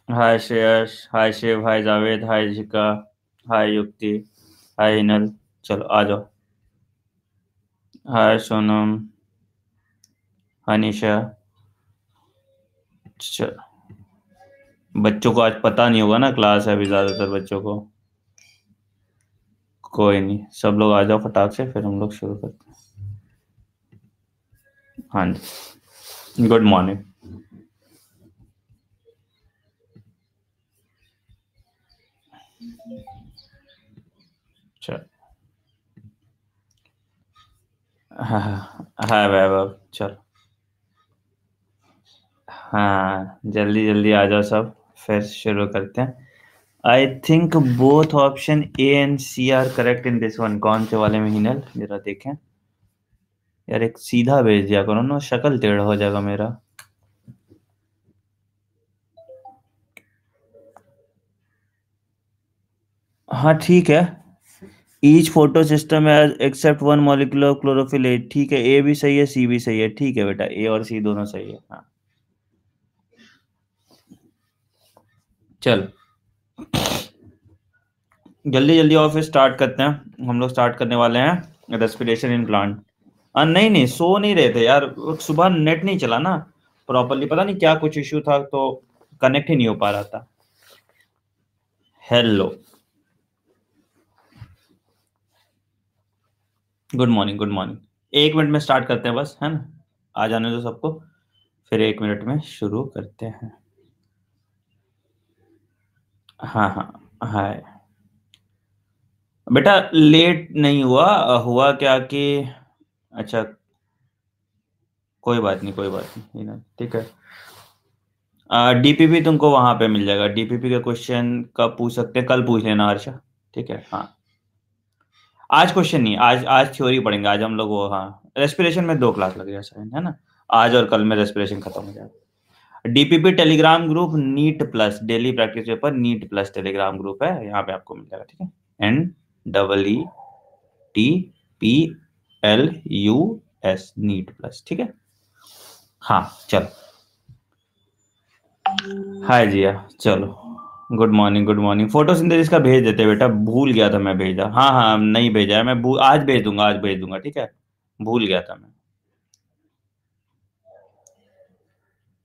हाय श्रेयस, हाय शिव, हाय जावेद, हाय जिका, हाय युक्ति, हाय हिनल। चलो आ जाओ। हाय सोनम, अनिशा। चलो, बच्चों को आज पता नहीं होगा ना, क्लास है अभी ज्यादातर बच्चों को। कोई नहीं, सब लोग आ जाओ फटाक से, फिर हम लोग शुरू करते हैं। हाँ जी, गुड मॉर्निंग। चलो। हाँ हाँ, हाय वैभव। चलो। हाँ, जल्दी जल्दी आ जाओ सब, फिर शुरू करते हैं। I think both option A and C are correct in this one. कौन से वाले में हिनल, जरा देखें। यार एक सीधा भेज दिया करो ना, शक्ल टेढ़ा हो जाएगा मेरा। हाँ ठीक है। ईच फोटो सिस्टम है except one molecular chlorophyll A. ठीक है, ए भी सही है, सी भी सही है। ठीक है बेटा, ए और सी दोनों सही है। हाँ चल, जल्दी जल्दी और फिर स्टार्ट करते हैं। हम लोग स्टार्ट करने वाले हैं रेस्पिरेशन इन प्लांट। नहीं नहीं, सो नहीं रहे थे यार, सुबह नेट नहीं चला ना प्रॉपरली, पता नहीं क्या कुछ इश्यू था, तो कनेक्ट ही नहीं हो पा रहा था। Hello, good morning, good morning. 1 minute में स्टार्ट करते हैं बस, है ना। आ जाने दो सबको, फिर 1 मिनट में शुरू करते हैं। हाँ हाँ, हाय बेटा। लेट नहीं हुआ, हुआ क्या कि, अच्छा कोई बात नहीं, कोई बात नहीं ना, ठीक है। डीपीपी तुमको वहां पे मिल जाएगा। डीपीपी का क्वेश्चन कब पूछ सकते हैं, कल पूछ लेना हर्षा। ठीक है हाँ। आज क्वेश्चन नहीं, आज आज थ्योरी पढ़ेंगे। आज हम लोग वो, हाँ, रेस्पिरेशन में 2 क्लास लग जाए शायद, है ना। आज और कल में रेस्पिरेशन खत्म हो जाएगा। DPP Telegram group NEET plus daily practice paper, NEET plus Telegram group है, यहाँ पे आपको मिल जाएगा। ठीक है, NEETPLUS, नीट प्लस। ठीक है हाँ चलो। हाय जिया, चलो। Good morning, good morning. Photosynthesis का भेज देते बेटा, भूल गया था मैं भेजा। हाँ हाँ, नहीं भेजा है मैं, आज भेज दूंगा, आज भेज दूंगा। ठीक है, भूल गया था मैं।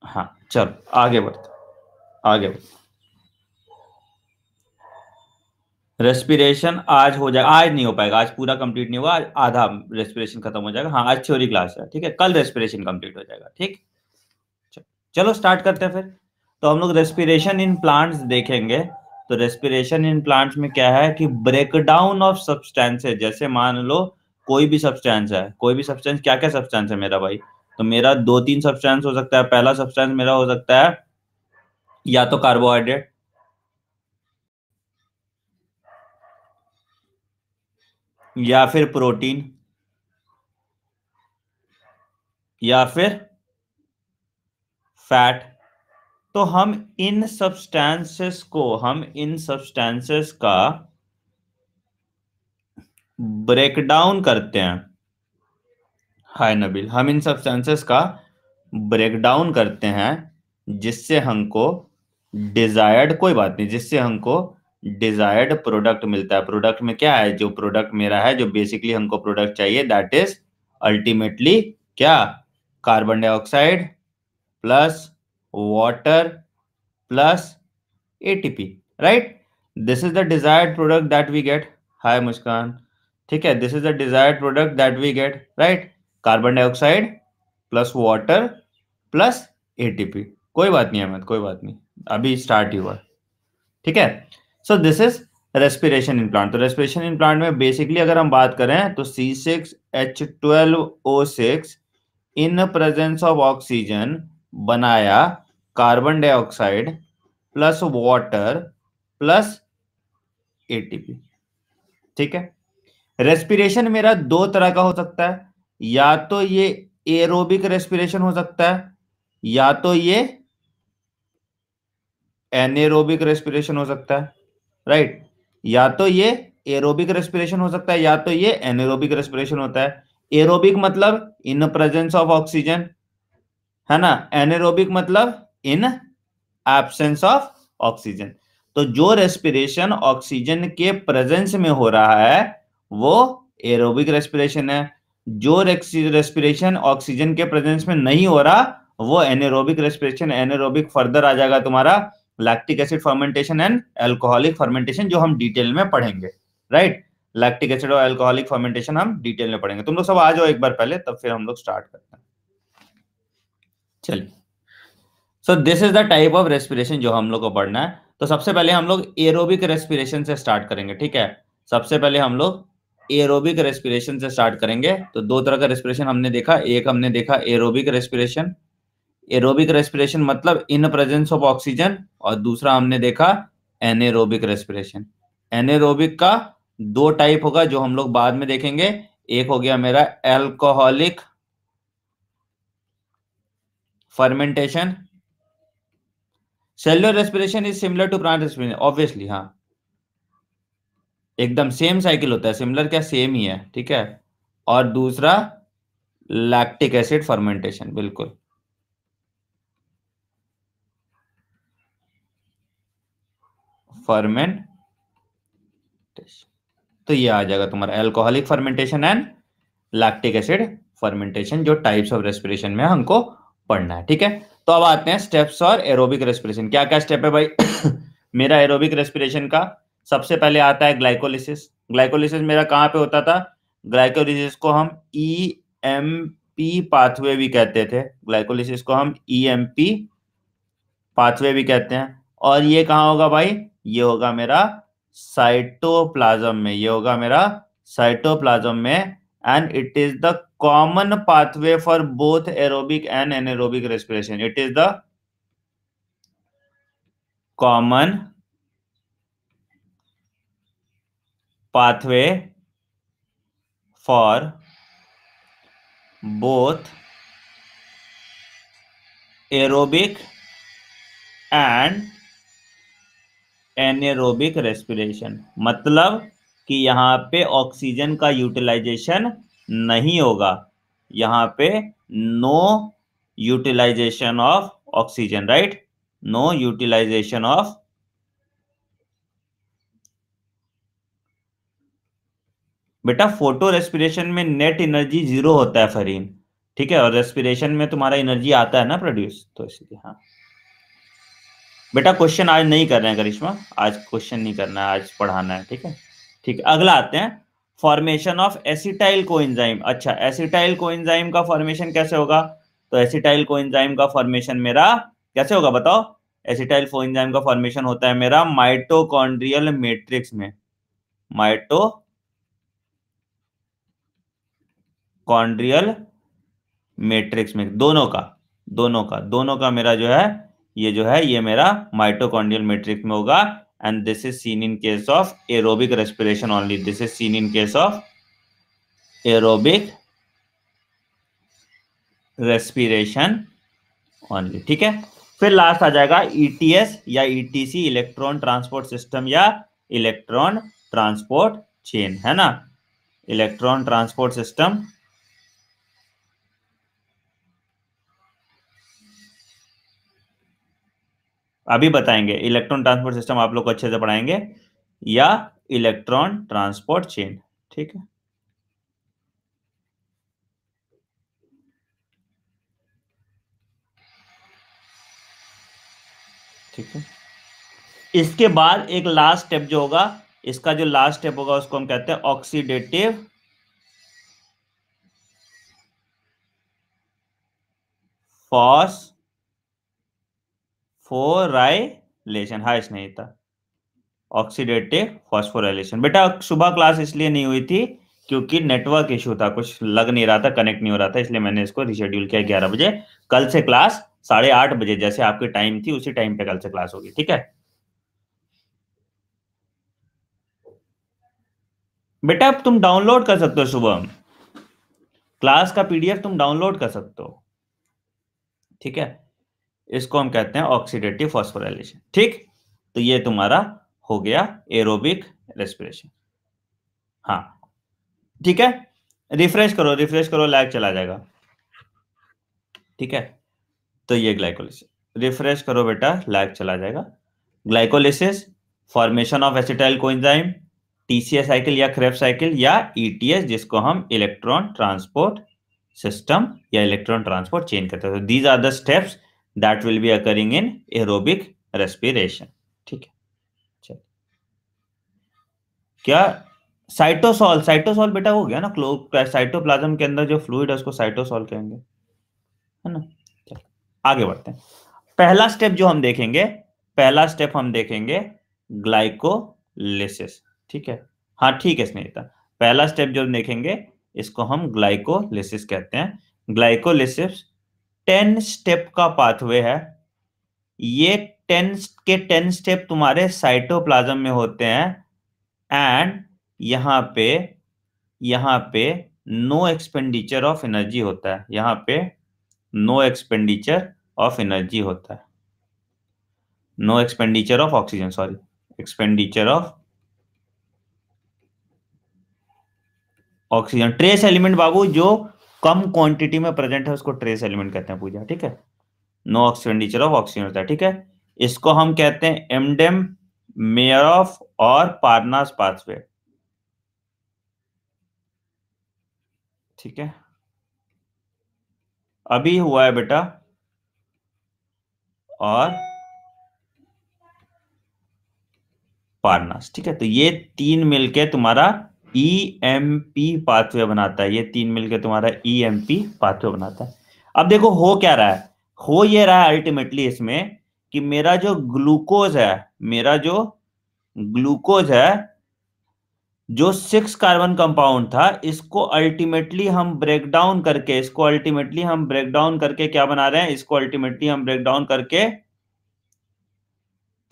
हाँ चलो, आगे बढ़ते, आगे बढ़ते। रेस्पिरेशन आज हो जाएगा, आज नहीं हो पाएगा, आज पूरा कंप्लीट नहीं होगा, आज आधा रेस्पिरेशन खत्म हो जाएगा। हाँ आज थ्योरी क्लास है, ठीक है, कल रेस्पिरेशन कंप्लीट हो जाएगा। ठीक, चलो स्टार्ट करते हैं फिर। तो हम लोग रेस्पिरेशन इन प्लांट्स देखेंगे। तो रेस्पिरेशन इन प्लांट्स में क्या है कि ब्रेकडाउन ऑफ सब्सटेंसेस। जैसे मान लो कोई भी सब्सटेंस है, कोई भी सब्सटेंस, क्या क्या सब्सटेंस है मेरा भाई। तो मेरा 2-3 सब्सटेंस हो सकता है। पहला सब्सटेंस मेरा हो सकता है या तो कार्बोहाइड्रेट, या फिर प्रोटीन, या फिर फैट। तो हम इन सब्सटेंसेस का ब्रेकडाउन करते हैं। हाय नबील, हम इन सब्सटेंसेस का ब्रेकडाउन करते हैं, जिससे हमको डिजायर्ड, कोई बात नहीं, जिससे हमको डिजायर्ड प्रोडक्ट मिलता है। प्रोडक्ट में क्या है, जो प्रोडक्ट मेरा है, जो बेसिकली हमको प्रोडक्ट चाहिए, दैट इज अल्टीमेटली क्या, carbon dioxide plus water plus ATP, right. This is the desired product that we get. Hi Muskan, ठीक है, this is the desired product that we get, right. Carbon dioxide plus water plus ATP. कोई बात नहीं अहमद, कोई बात नहीं, अभी start ही हुआ। ठीक है, so this is respiration in plant. तो रेस्पिरेशन इन प्लांट में बेसिकली अगर हम बात करें तो C6H12O6 in presence of oxygen बनाया carbon dioxide plus water plus ATP. ठीक है, रेस्पिरेशन मेरा 2 तरह का हो सकता है। या तो ये एरोबिक रेस्पिरेशन हो सकता है, या तो ये एनेरोबिक रेस्पिरेशन हो सकता है, राइट। या तो ये एरोबिक रेस्पिरेशन हो सकता है, या तो ये एनेरोबिक रेस्पिरेशन होता है। एरोबिक मतलब इन प्रेजेंस ऑफ ऑक्सीजन, है ना। एनेरोबिक मतलब इन एब्सेंस ऑफ ऑक्सीजन। तो जो रेस्पिरेशन ऑक्सीजन के प्रेजेंस में हो रहा है वो एरोबिक रेस्पिरेशन है। जो रेस्पिरेशन ऑक्सीजन के प्रेजेंस में नहीं हो रहा वो एनेरोबिक रेस्पिरेशन। एनेरोबिक फर्दर आ जाएगा तुम्हारा lactic acid fermentation and alcoholic fermentation, जो हम डिटेल में पढ़ेंगे, राइट। लैक्टिक एसिड और अल्कोहलिक फर्मेंटेशन हम डिटेल में पढ़ेंगे। तुम लोग सब आ जाओ एक बार पहले, तब फिर हम लोग स्टार्ट करते हैं। चलिए, सो this is the type of respiration जो हम लोग को पढ़ना है। तो सबसे पहले हम लोग एरोबिक रेस्पिरेशन से स्टार्ट करेंगे, ठीक है। सबसे पहले हम लोग एरोबिक रेस्पिरेशन से स्टार्ट करेंगे। तो दो तरह का रेस्पिरेशन हमने देखा, एक हमने देखा एरोबिक रेस्पिरेशन। एरोबिक रेस्पिरेशन मतलब इन प्रेजेंस ऑफ ऑक्सीजन, और दूसरा हमने देखा एनेरोबिक रेस्पिरेशन। एनेरोबिक का दो टाइप होगा जो हम लोग बाद में देखेंगे। एक हो गया मेरा alcoholic fermentation. Cellular respiration is similar to plant respiration, obviously, हाँ, एकदम सेम साइकिल होता है। सिमिलर क्या, सेम ही है, ठीक है। और दूसरा लैक्टिक एसिड फर्मेंटेशन, बिल्कुल। फर्मेंटेशन, तो ये आ जाएगा तुम्हारा alcoholic fermentation and lactic acid fermentation, जो टाइप्स ऑफ रेस्पिरेशन में हमको पढ़ना है, ठीक है। तो अब आते हैं स्टेप्स और एरोबिक रेस्पिरेशन। क्या क्या स्टेप है भाई? मेरा एरोबिक रेस्पिरेशन का सबसे पहले आता है ग्लाइकोलिसिस। ग्लाइकोलिसिस मेरा कहाँ पे होता था? ग्लाइकोलिसिस को हम ईएमपी पाथवे भी कहते थे। ग्लाइकोलिसिस को हम ईएमपी पाथवे भी कहते हैं। और ये कहाँ होगा भाई? ये होगा मेरा साइटोप्लाज्म में। ये होगा मेरा साइटोप्लाज्म में, and it is the common pathway for both aerobic and anaerobic respiration. It is the common pathway for both aerobic and anaerobic respiration। मतलब कि यहाँ पे ऑक्सीजन का यूटिलाइजेशन नहीं होगा, यहाँ पे no utilization of oxygen, right, no utilization of. बेटा फोटो रेस्पिरेशन में नेट एनर्जी 0 होता है फरीन, ठीक है, और रेस्पिरेशन में तुम्हारा एनर्जी आता है ना प्रोड्यूस, तो इसलिए हाँ। बेटा क्वेश्चन आज नहीं कर रहे हैं करिश्मा, आज क्वेश्चन नहीं करना है, आज पढ़ाना है, ठीक है। ठीक है, अगला आते हैं फॉर्मेशन ऑफ एसिटाइल कोएंजाइम। अच्छा, एसिटाइल कोएंजाइम का फॉर्मेशन कैसे होगा? तो एसिटाइल कोएंजाइम का फॉर्मेशन मेरा कैसे होगा बताओ? एसिटाइल कोएंजाइम का फॉर्मेशन होता है मेरा माइटोकॉन्ड्रियल मैट्रिक्स में। माइटोकॉन्ड्रियल मैट्रिक्स में, दोनों का मेरा जो है ये मेरा माइटोकॉन्ड्रियल मैट्रिक्स में होगा। And this is seen in case of aerobic respiration only. This is seen in case of aerobic respiration only, ठीक है। फिर लास्ट आ जाएगा ईटीएस या ईटीसी, इलेक्ट्रॉन ट्रांसपोर्ट सिस्टम या इलेक्ट्रॉन ट्रांसपोर्ट चेन, है ना। इलेक्ट्रॉन ट्रांसपोर्ट सिस्टम अभी बताएंगे। इलेक्ट्रॉन ट्रांसपोर्ट सिस्टम आप लोग को अच्छे से पढ़ाएंगे, या इलेक्ट्रॉन ट्रांसपोर्ट चेन, ठीक है। ठीक है, इसके बाद एक लास्ट स्टेप जो होगा, इसका जो लास्ट स्टेप होगा उसको हम कहते हैं ऑक्सीडेटिव फॉस्फोराइलेशन। हाय स्नेहिता, ऑक्सीडेटिव फॉस्फोराइलेशन। बेटा सुबह क्लास इसलिए नहीं हुई थी क्योंकि नेटवर्क इशू था, कुछ लग नहीं रहा था, कनेक्ट नहीं हो रहा था, इसलिए मैंने इसको रिशेड्यूल किया 11 बजे। कल से क्लास 8:30 बजे जैसे आपकी टाइम थी उसी टाइम पे कल से क्लास होगी, ठीक है। बेटा अब तुम डाउनलोड कर सकते हो, शुभम क्लास का पीडीएफ तुम डाउनलोड कर सकते हो, ठीक है। इसको हम कहते हैं ऑक्सीडेटिव फॉस्फोराइलेशन, ठीक। तो ये तुम्हारा हो गया एरोबिक रेस्पिरेशन, हाँ, ठीक है। रिफ्रेश करो, लैग चला जाएगा, ठीक है। तो ये ग्लाइकोलिसिस, रिफ्रेश करो बेटा, लैग चला जाएगा। Glycolysis, formation of acetyl coenzyme, TCS cycle या क्रेब्स साइकिल, या ईटीएस जिसको हम इलेक्ट्रॉन ट्रांसपोर्ट सिस्टम या इलेक्ट्रॉन ट्रांसपोर्ट चेन कहते हैं। These are the steps that will be occurring in aerobic respiration. ठीक है, चल क्या साइटोसॉल, साइटोसॉल बेटा हो गया ना, साइटोप्लाज्म के अंदर जो फ्लूइड है उसको साइटोसॉल कहेंगे, है ना। चल आगे बढ़ते हैं। पहला स्टेप जो हम देखेंगे, पहला स्टेप हम देखेंगे ग्लाइकोलिसिस। ठीक है, हाँ ठीक है स्नेहिता, पहला स्टेप जो हम देखेंगे इसको हम ग्लाइकोलिसिस कहते हैं। ग्लाइकोलिसिस 10 स्टेप का पाथवे है। ये 10 स्टेप तुम्हारे साइटोप्लाज्म में होते हैं, एंड यहां पे नो एक्सपेंडिचर ऑफ एनर्जी होता है, यहां पे नो एक्सपेंडिचर ऑफ एनर्जी होता है, no expenditure of oxygen, sorry, expenditure of oxygen. Trace element बाबू जो कम क्वांटिटी में प्रेजेंट है उसको ट्रेस एलिमेंट कहते हैं पूजा। ठीक है, नो एक्सपेंडिचर ऑफ ऑक्सीजन होता है। ठीक है, इसको हम कहते हैं एमडेम, मेयरॉफ और पार्नास पाथवे। ठीक है, अभी हुआ है बेटा, और पार्नास। ठीक है, तो ये तीन मिलके तुम्हारा ईएमपी पाथवे बनाता है, ये तीन मिलके तुम्हारा ईएमपी पाथवे बनाता है। अब देखो हो क्या रहा है, हो ये रहा है अल्टीमेटली इसमें कि मेरा जो ग्लूकोज है, मेरा जो ग्लूकोज है, जो 6 कार्बन कंपाउंड था, इसको अल्टीमेटली हम ब्रेक डाउन करके, इसको अल्टीमेटली हम ब्रेक डाउन करके क्या बना रहे हैं, इसको अल्टीमेटली हम ब्रेक डाउन करके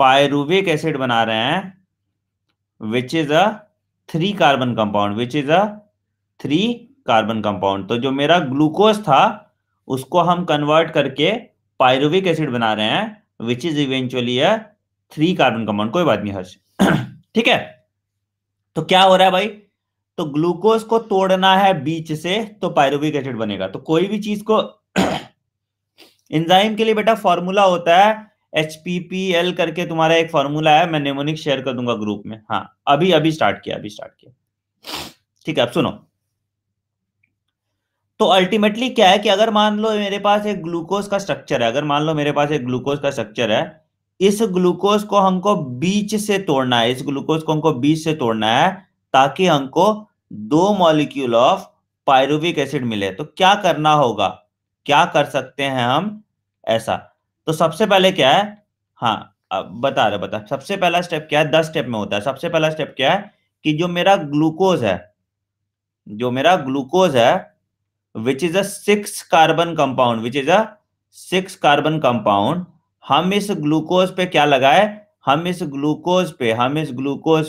पायरुविक एसिड बना रहे हैं, विच is a 3 carbon compound, which is a 3 carbon compound. तो जो मेरा ग्लूकोज था उसको हम कन्वर्ट करके पायरुविक एसिड बना रहे हैं, which is eventually a 3 carbon compound. कोई बात नहीं हर्ष। ठीक है, तो क्या हो रहा है भाई, तो ग्लूकोज को तोड़ना है बीच से तो पायरुविक एसिड बनेगा। तो कोई भी चीज को एंजाइम के लिए बेटा फॉर्मूला होता है HPPL करके, तुम्हारा एक फॉर्मूला है, मैं नेमोनिक शेयर कर दूंगा ग्रुप में। हाँ अभी अभी स्टार्ट किया, अभी स्टार्ट किया। ठीक है, अब सुनो, तो अल्टीमेटली क्या है कि अगर मान लो मेरे पास एक ग्लूकोज का स्ट्रक्चर है, अगर मान लो मेरे पास एक ग्लूकोज का स्ट्रक्चर है, इस ग्लूकोज को हमको बीच से तोड़ना है, इस ग्लूकोज को हमको बीच से तोड़ना है ताकि हमको 2 मॉलिक्यूल ऑफ पायरुविक एसिड मिले। तो क्या करना होगा, क्या कर सकते हैं हम ऐसा, तो सबसे पहले क्या है, हाँ अब बता सबसे पहला स्टेप क्या है, 10 स्टेप में होता है। सबसे पहला स्टेप क्या है कि जो मेरा ग्लूकोज है, जो मेरा ग्लूकोज है, which is a 6 carbon compound, which is a 6 carbon compound, हम इस ग्लूकोज पे क्या लगाए, हम इस ग्लूकोज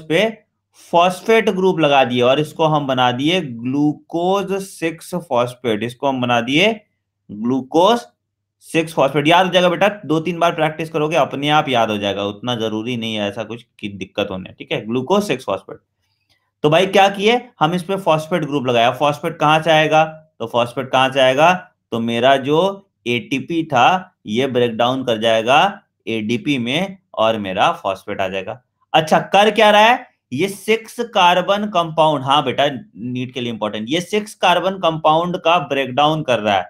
पे फॉस्फेट ग्रुप लगा दिए और इसको हम बना दिए ग्लूकोज 6 फॉस्फेट, इसको हम बना दिए ग्लूकोज 6 फॉस्फेट। याद हो जाएगा बेटा, 2-3 बार प्रैक्टिस करोगे अपने आप याद हो जाएगा, उतना जरूरी नहीं है ऐसा कुछ की दिक्कत होने। ठीक है, ग्लूकोज 6 फॉस्फेट। तो भाई क्या किए, हम इस पे फॉस्फेट ग्रुप लगाया। फॉस्फेट कहां से आएगा, तो फॉस्फेट कहां से आएगा, तो मेरा जो एटीपी था ये ब्रेक डाउन कर जाएगा एडीपी में और मेरा फॉस्फेट आ जाएगा। अच्छा कर क्या रहा है, ये 6 कार्बन कंपाउंड, हाँ बेटा नीट के लिए इंपॉर्टेंट, ये 6 कार्बन कंपाउंड का ब्रेक डाउन कर रहा है,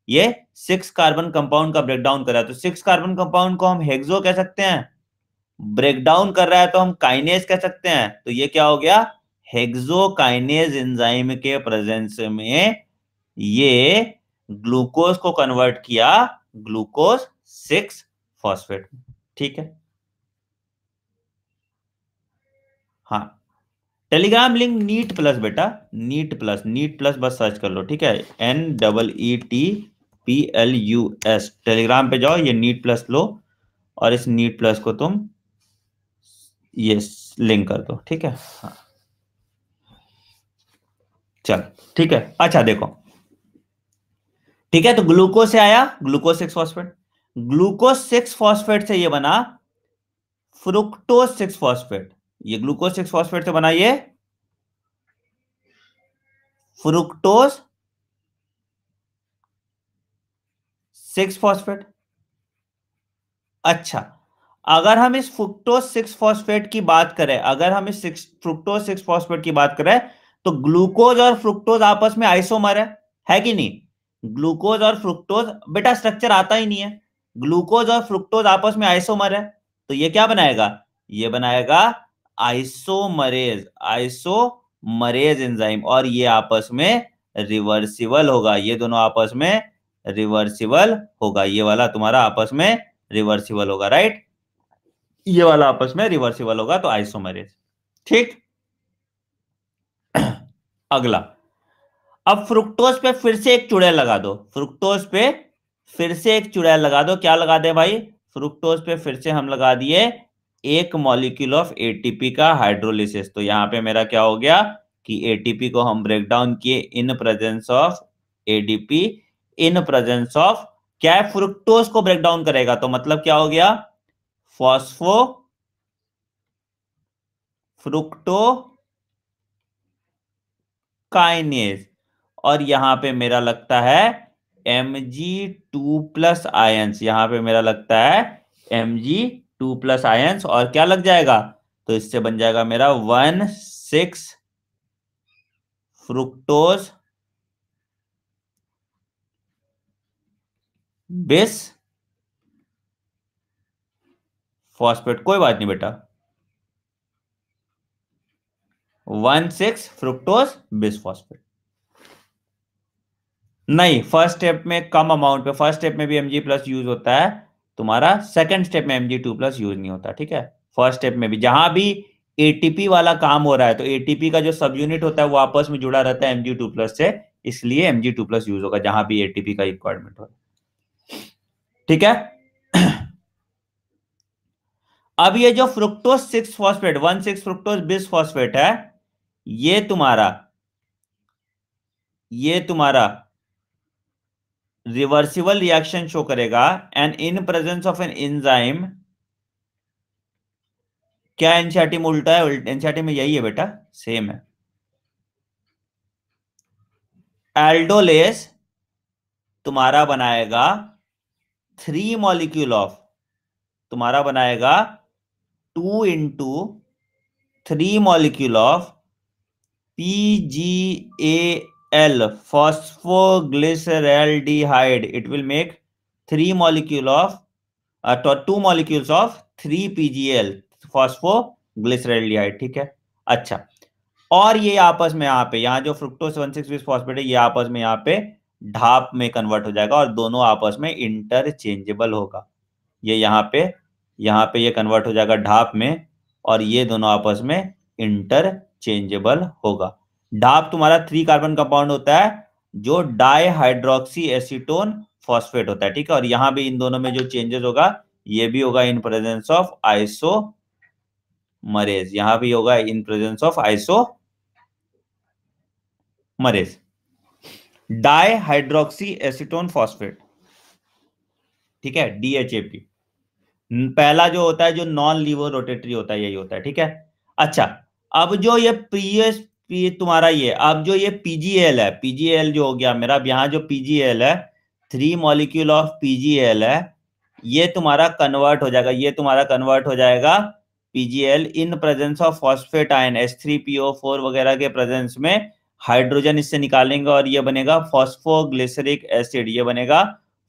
ये 6 कार्बन कंपाउंड का ब्रेक डाउन कर रहा है। तो 6 कार्बन कंपाउंड को हम हेक्सो कह सकते हैं, ब्रेक डाउन कर रहा है तो हम काइनेज कह सकते हैं। तो ये क्या हो गया, हेक्सोकाइनेज एंजाइम के प्रेजेंस में ये ग्लूकोज को कन्वर्ट किया ग्लूकोज 6 फॉस्फेट। ठीक है, हाँ टेलीग्राम लिंक नीट प्लस बेटा, नीट प्लस, नीट प्लस बस सर्च कर लो। ठीक है, NEETPLUS, टेलीग्राम पे जाओ, ये नीट प्लस लो और इस नीट प्लस को तुम ये लिंक कर दो। ठीक है, हाँ चल ठीक है। अच्छा देखो, ठीक है, तो ग्लूकोज से आया ग्लूकोज 6 फॉस्फेट, ग्लूकोज 6 फॉस्फेट से ये बना फ्रुक्टोज 6 फॉस्फेट, ये ग्लूकोज 6 फॉस्फेट से बना ये फ्रुक्टोज 6 फॉस्फेट। अच्छा अगर हम इस फ्रुक्टोज 6 फॉस्फेट की बात करें, अगर हम इस फ्रुक्टोज 6 फॉस्फेट की बात करें, तो ग्लूकोज और फ्रुक्टोज आपस में आइसोमर है कि नहीं? ग्लूकोज और फ्रुक्टोज, बेटा स्ट्रक्चर आता ही नहीं है, ग्लूकोज और फ्रुक्टोज आपस में आइसोमर है, तो ये क्या बनाएगा? ये बनाएगा आइसोमरेज, आइसोमरेज एंजाइम, और ये आपस में रिवर्सिबल होगा, ये दोनों आपस में रिवर्सिबल होगा, ये वाला तुम्हारा आपस में रिवर्सिबल होगा, राइट? ये वाला आपस में रिवर्सिबल होगा, तो आइसोमरेज। ठीक। अगला, अब फ्रुक्टोज पे फिर से एक चुड़ैल लगा दो, फ्रुक्टोज पे फिर से एक चुड़ैल लगा दो। क्या लगा दे भाई? फ्रुक्टोज पे फिर से हम लगा दिए एक मॉलिक्यूल ऑफ एटीपी का हाइड्रोलिसिस। तो यहां पे मेरा क्या हो गया कि एटीपी को हम ब्रेक डाउन किए इन presence of ADP, in presence of क्या है? फ्रुक्टोज को ब्रेक डाउन करेगा, तो मतलब क्या हो गया? फॉस्फो फ्रुक्टो काइनेज, और यहां पे मेरा लगता है Mg2+ आयंस, यहां पे मेरा लगता है Mg2+ आयंस, और क्या लग जाएगा? तो इससे बन जाएगा मेरा 1,6 फ्रुक्टोज बिस फॉस्फेट। कोई बात नहीं बेटा, 1,6 फ्रुक्टोज बिस फॉस्फेट। नहीं, फर्स्ट स्टेप में कम अमाउंट पे, फर्स्ट स्टेप में भी Mg+ यूज होता है तुम्हारा, सेकंड स्टेप में Mg2+ यूज नहीं होता, ठीक है? फर्स्ट स्टेप में भी जहां भी एटीपी वाला काम हो रहा है, तो एटीपी का जो सब यूनिट होता है वो आपस में जुड़ा रहता है Mg2+ से, इसलिए Mg2+ यूज होगा जहां भी एटीपी का रिक्वायरमेंट हो। ठीक है। अब ये जो fructose 6 phosphate, 1,6 fructose bis phosphate है, ये तुम्हारा ये तुम्हारा रिवर्सिबल रिएक्शन शो करेगा, and in presence of an enzyme. क्या एनसीईआरटी में उल्टा है? एनसीईआरटी में यही है बेटा, सेम है। एल्डोलेस तुम्हारा बनाएगा 3 मॉलिक्यूल ऑफ, तुम्हारा बनाएगा 2 × 3 molecule of PgAl, phosphoglyceraldehyde. It will make 3 molecule of 2 molecules of 3 PgAl, phosphoglyceraldehyde। ठीक है। अच्छा, और ये आपस में यहाँ पे, यहाँ जो फ्रुक्टोज 1,6 फॉस्फेट है, ये आपस में यहाँ पे ढाप में कन्वर्ट हो जाएगा, और दोनों आपस में इंटरचेंजेबल होगा। ये यहाँ पे ये कन्वर्ट हो जाएगा ढाप में, और ये दोनों आपस में इंटरचेंजेबल होगा। ढाप तुम्हारा 3 कार्बन कंपाउंड होता है, जो डाइहाइड्रोक्सी एसीटोन फॉस्फेट होता है, ठीक है? और यहां भी इन दोनों में जो चेंजेस होगा, ये भी होगा इन प्रेजेंस ऑफ आइसोमरेज, यहां भी होगा इन presence of isomerase, dihydroxy acetone phosphate, ठीक है? DHAP पहला जो होता है, जो नॉन लीवर रोटेटरी होता है, यही होता है, ठीक है? अच्छा, अब जो ये तुम्हारा ये, अब जो ये PgAl है, PgAl जो हो गया मेरा, अब यहाँ जो PgAl है, 3 मॉलिक्यूल ऑफ PgAl है, ये तुम्हारा कन्वर्ट हो जाएगा, ये तुम्हारा कन्वर्ट हो जाएगा PgAl in presence of phosphate ion H3PO4 वगैरह के प्रेजेंस में, हाइड्रोजन इससे निकालेंगे, और ये बनेगा फॉस्फोग्लिसरिक एसिड, ये बनेगा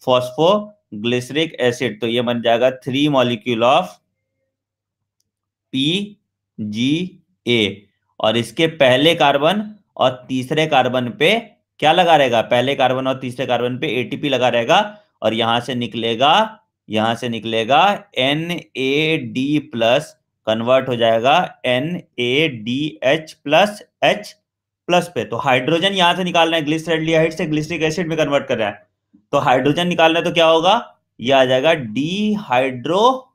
फॉस्फोग्लिसरिक एसिड। तो ये बन जाएगा 3 मॉलिक्यूल ऑफ PgA, और इसके पहले कार्बन और तीसरे कार्बन पे क्या लगा रहेगा? पहले कार्बन और तीसरे कार्बन पे ATP लगा रहेगा, और यहां से निकलेगा NAD+, कन्वर्ट हो जाएगा NADH+H+ पे। तो हाइड्रोजन यहां से निकालना है, ग्लिसरॉल्डिहाइड से ग्लिसरिक एसिड में कन्वर्ट कर रहा है, तो हाइड्रोजन निकालना है, तो क्या होगा? ये आ जाएगा डिहाइड्रोजिनेज,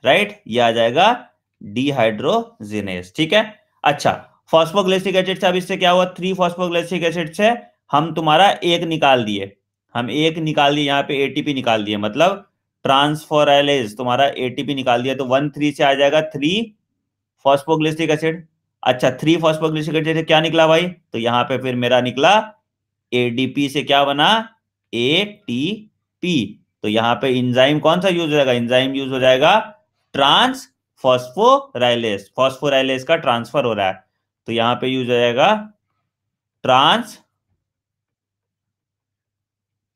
राइट? ये आ जाएगा डिहाइड्रोजिनेज, ठीक है? अच्छा, फॉस्फोग्लिसरिक एसिड से अब इससे क्या हुआ? 3 फॉस्फोग्लिसरिक एसिड से हम तुम्हारा एक निकाल दिए, यहाँ पे ATP निकाल दिए, मतलब ट्रांसफोराइलेज तुम्हारा ATP निकाल दिया, तो 1,3 से आ जाएगा 3 फॉस्फोग्लिसरिक एसिड। अच्छा, 3 फॉस्फोग्लिसरिक एसिड से क्या निकला भाई? तो यहां पे फिर मेरा निकला ADP से क्या बना? ATP, तो यहां पे इंजाइम कौन सा यूज हो जाएगा, इंजाइम यूज हो जाएगा ट्रांस फॉस्फोराइलेस, फॉस्फोराइलेस का ट्रांसफर हो रहा है, तो यहां पे यूज हो जाएगा ट्रांस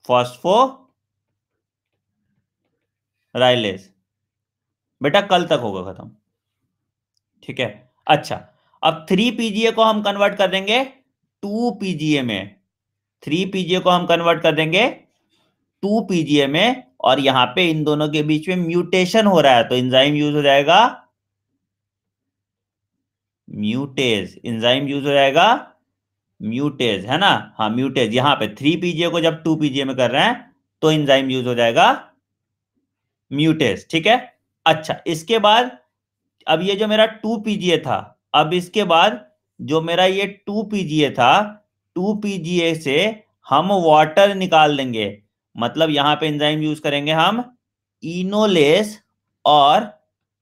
फॉस्फोराइलेस। बेटा कल तक होगा खत्म, ठीक है। अच्छा, अब 3 PGA को हम कन्वर्ट कर देंगे 2 PGA में, 3 PGA को हम कन्वर्ट कर देंगे 2 PGA में, और यहां पे इन दोनों के बीच में म्यूटेशन हो रहा है, तो एंजाइम यूज हो जाएगा म्यूटेज, एंजाइम यूज हो जाएगा म्यूटेज, है ना। हाँ म्यूटेज, यहां पे 3 PGA को जब 2 PGA में कर रहे हैं तो एंजाइम यूज हो जाएगा म्यूटेज, ठीक है। अच्छा, इसके बाद अब ये जो मेरा 2 PGA था, अब इसके बाद जो मेरा ये 2 PGA था, 2 PGA से हम वाटर निकाल देंगे, मतलब यहां पे एंजाइम यूज करेंगे हम इनोलेस, और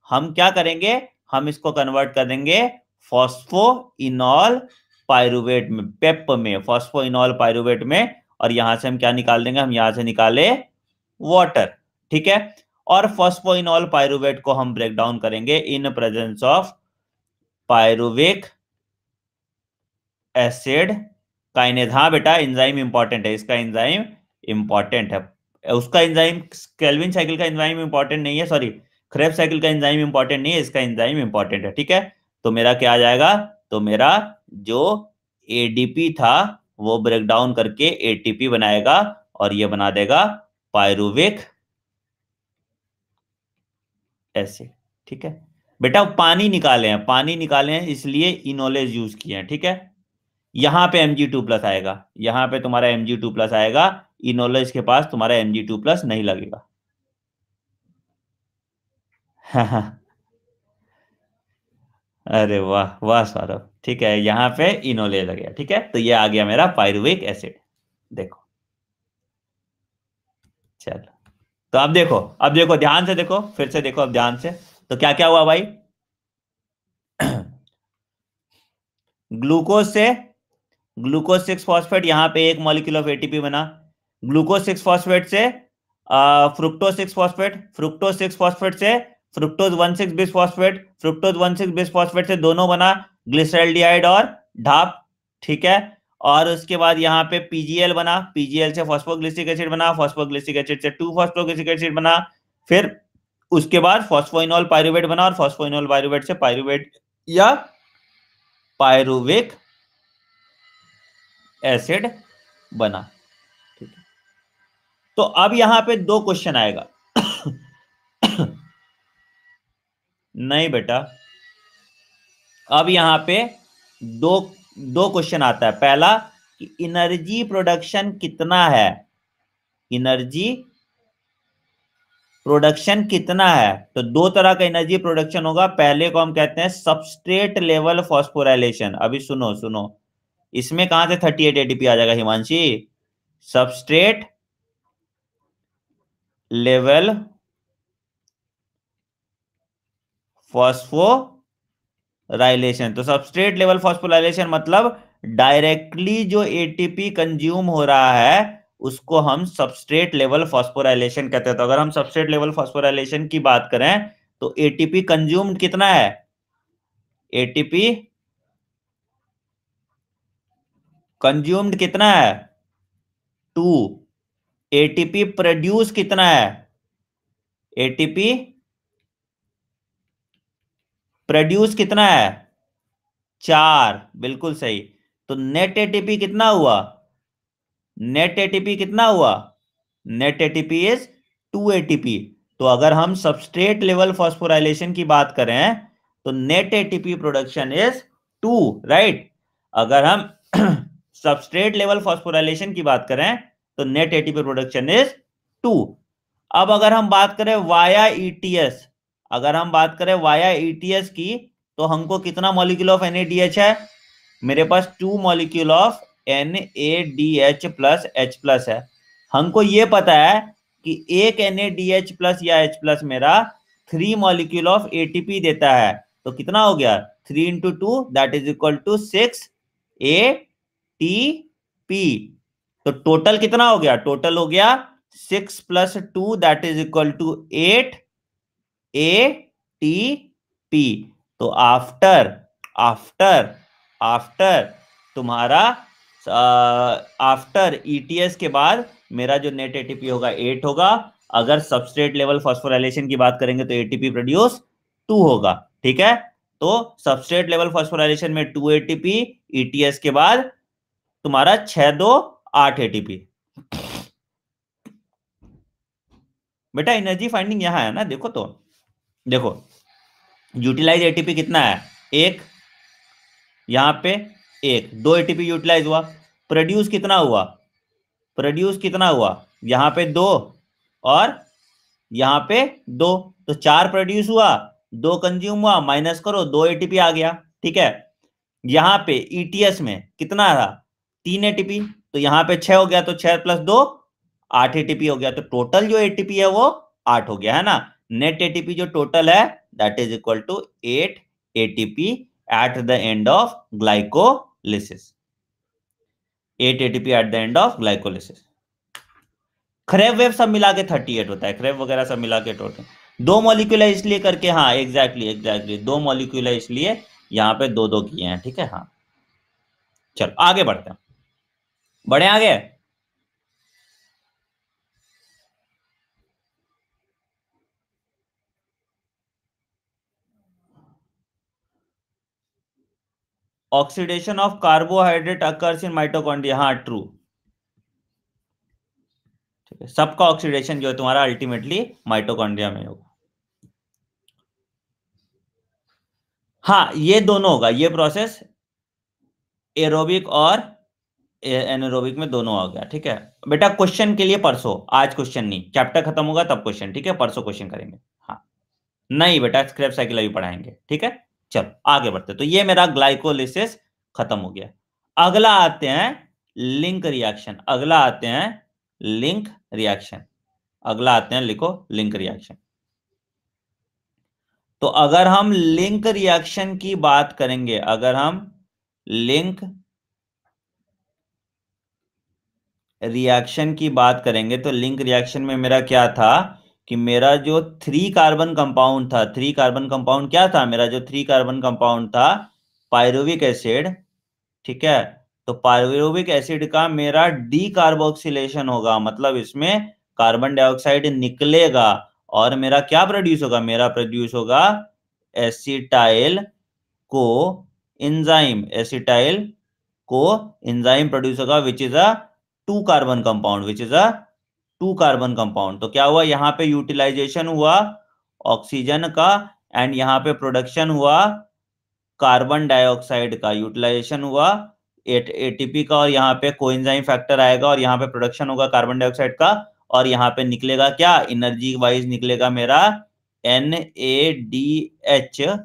हम क्या करेंगे, हम इसको कन्वर्ट कर देंगे फॉस्फोइनॉल पायरुवेट में, पेप में, फॉस्फोइनॉल पायरुवेट में, और यहां से हम क्या निकाल देंगे, हम यहां से निकाले वाटर, ठीक है। और फॉस्फोइनॉल पायरुवेट को हम ब्रेक डाउन करेंगे इन presence of pyruvic acid kinase. हाँ बेटा एंजाइम इंपॉर्टेंट है, इसका एंजाइम इंपॉर्टेंट है, उसका एंजाइम केल्विन साइकिल का एंजाइम इंपॉर्टेंट नहीं है, सॉरी क्रेब्स साइकिल का एंजाइम इंपॉर्टेंट नहीं है, इसका एंजाइम इंपॉर्टेंट है, ठीक है। तो मेरा क्या आ जाएगा, तो मेरा जो एडीपी था वो ब्रेक डाउन करके एटीपी बनाएगा, और ये बना देगा पायरुविक एसिड, ठीक है। बेटा पानी निकाले हैं, पानी निकाले हैं इसलिए इनोलेज यूज किए हैं, ठीक है। यहां पे Mg2+ आएगा, यहां पे तुम्हारा Mg2+ आएगा, इनोलेज के पास तुम्हारा Mg2+ नहीं लगेगा। अरे वाह वाह सौरभ, ठीक है, यहां पे इनोलेज लग गया, ठीक है, तो ये आ गया मेरा पायरुविक एसिड। देखो, चलो, तो अब देखो, अब देखो ध्यान से देखो, फिर से देखो अब ध्यान से, तो क्या क्या हुआ भाई। ग्लूकोज से ग्लूकोज 6 फॉस्फेट, यहां पे एक मॉलिक्यूल ऑफ एटीपी बना। ग्लूकोज 6 फॉस्फेट से फ्रुक्टोज 6 फॉस्फेट, फ्रुक्टोज 6 फॉस्फेट से fructose 1,6 bis phosphate, fructose 1,6 bis phosphate से दोनों बना ग्लिसरॉल्डिहाइड और ढाप, ठीक है। और उसके बाद यहाँ पे पीजीएल बना, पीजीएल से फॉस्फोग्लिसिक एसिड बना, फॉस्फोग्लिसिक एसिड से 2 फॉस्फोग्लिसिक एसिड बना, फिर उसके बाद फॉस्फोइनॉल पायरुवेट बना, और फॉस्फोइनॉल पायरुवेट से पायरुवेट या पायरुविक एसिड बना, ठीक है। तो अब यहां पे दो क्वेश्चन आएगा। नहीं बेटा, अब यहां पे दो दो क्वेश्चन आता है। पहला कि एनर्जी प्रोडक्शन कितना है, एनर्जी प्रोडक्शन कितना है, तो दो तरह का एनर्जी प्रोडक्शन होगा। पहले को हम कहते हैं सबस्ट्रेट लेवल फॉस्फोराइलेशन। अभी सुनो सुनो, इसमें कहां से 38 एटीपी आ जाएगा हिमांशी, सबस्ट्रेट लेवल फॉस्फोराइलेशन, तो सबस्ट्रेट लेवल फॉस्फोराइलेशन मतलब डायरेक्टली जो एटीपी कंज्यूम हो रहा है उसको हम सबस्ट्रेट लेवल फॉस्फोराइलेशन कहते हैं। तो अगर हम सबस्ट्रेट लेवल फॉस्फोराइलेशन की बात करें तो एटीपी कंज्यूम्ड कितना है, एटीपी कंज्यूम्ड कितना है 2, एटीपी प्रोड्यूस कितना है, एटीपी प्रोड्यूस कितना है 4, बिल्कुल सही। तो नेट एटीपी कितना हुआ, नेट एटीपी कितना हुआ, नेट एटीपी इज 2 एटीपी। तो अगर हम सबस्ट्रेट लेवल फॉस्फोराइलेशन की बात करें तो net ATP production is 2, right. अगर हम सबस्ट्रेट लेवल फॉस्फोराइलेशन की बात करें तो नेट एटीपी प्रोडक्शन इज 2। अब अगर हम बात करें वाया ईटीएस, अगर हम बात करें वाया ईटीएस की, तो हमको कितना मॉलिक्यूल ऑफ NADH है, मेरे पास 2 मॉलिक्यूल ऑफ NADH+H+ है। हमको ये पता है कि एक NADH+ या H+ मेरा 3 मॉलिक्यूल ऑफ ATP देता है, तो कितना हो गया 3 into 2 that is equal to 6 ATP। तो टोटल कितना हो गया, टोटल हो गया 6 plus 2 that is equal to 8 ATP। तो आफ्टर आफ्टर आफ्टर तुम्हारा आफ्टर ETS के बाद मेरा जो नेट एटीपी होगा 8 होगा। अगर सबस्ट्रेट लेवल फॉस्फोराइलेशन की बात करेंगे तो एटीपी प्रोड्यूस 2 होगा। ठीक है, तो सबस्ट्रेट लेवल फॉस्फोराइलेशन में 2 एटीपी, ETS के बाद तुम्हारा 6 2 8 एटीपी। बेटा एनर्जी फाइंडिंग यहां है ना, देखो तो देखो यूटिलाइज एटीपी कितना है, एक, यहां पे एक, 2 एटीपी यूटिलाइज हुआ। प्रोड्यूस कितना हुआ, प्रोड्यूस कितना हुआ, यहां पे 2 और यहां पे 2, तो 4 प्रोड्यूस हुआ, 2 कंज्यूम हुआ, माइनस करो 2 एटीपी आ गया। ठीक है, यहां पे ETS में कितना था, 3 एटीपी, तो यहां पे 6 हो गया, तो 6 प्लस 2 8 एटीपी हो गया। तो टोटल जो एटीपी है वो 8 हो गया है ना। नेट एटीपी जो टोटल है that is equal to 8 ATP at the end of glycolysis. 8 ATP at the end of glycolysis. Krebs वेब सब मिला के 38 होता है, क्रेब वगैरह सब मिला के टोटल। 2 मॉलिक्यूल है इसलिए करके, हाँ एग्जैक्टली एग्जैक्टली 2 मॉलिक्यूल है इसलिए यहां पे 2 2 किए हैं। ठीक है, हाँ चलो आगे बढ़ते हैं, बढ़े आगे। Oxidation of carbohydrate occurs in mitochondria, हाँ ट्रू। ठीक है, सबका ऑक्सीडेशन जो है तुम्हारा अल्टीमेटली माइटोकॉन्ड्रिया में होगा। हाँ ये दोनों होगा, ये प्रोसेस एरोबिक और एनारोबिक में दोनों आ गया। ठीक है बेटा, क्वेश्चन के लिए परसों, आज क्वेश्चन नहीं, चैप्टर खत्म होगा तब क्वेश्चन। ठीक है, परसों क्वेश्चन करेंगे। हाँ नहीं बेटा, स्क्रैप साइकिल अभी पढ़ाएंगे। ठीक है, चलो आगे बढ़ते। तो ये मेरा ग्लाइकोलिसिस खत्म हो गया। अगला आते हैं लिंक रिएक्शन, अगला आते हैं लिंक रिएक्शन, अगला आते हैं, लिखो लिंक रिएक्शन। तो अगर हम लिंक रिएक्शन की बात करेंगे, अगर हम लिंक रिएक्शन की बात करेंगे तो लिंक रिएक्शन में मेरा क्या था कि मेरा जो 3 कार्बन कंपाउंड था, 3 कार्बन कंपाउंड क्या था मेरा, जो 3 कार्बन कंपाउंड था पायरुविक एसिड। ठीक है, तो पायरुविक एसिड का मेरा डी कार्बोक्सिलेशन होगा, मतलब इसमें कार्बन डाइऑक्साइड निकलेगा और मेरा क्या प्रोड्यूस होगा, मेरा प्रोड्यूस होगा acetyl coenzyme, acetyl coenzyme produce होगा which is a 2 carbon compound, which is a 2 carbon compound. तो क्या हुआ, यहां पे यूटिलाइजेशन हुआ ऑक्सीजन का एंड यहां पे प्रोडक्शन हुआ कार्बन डाइऑक्साइड का, यूटिलाइजेशन हुआ एटीपी का, और यहाँ पे कोएंजाइम फैक्टर आएगा और यहाँ पे प्रोडक्शन होगा कार्बन डाइऑक्साइड का, और यहाँ पे निकलेगा क्या, एनर्जी वाइज निकलेगा मेरा NADH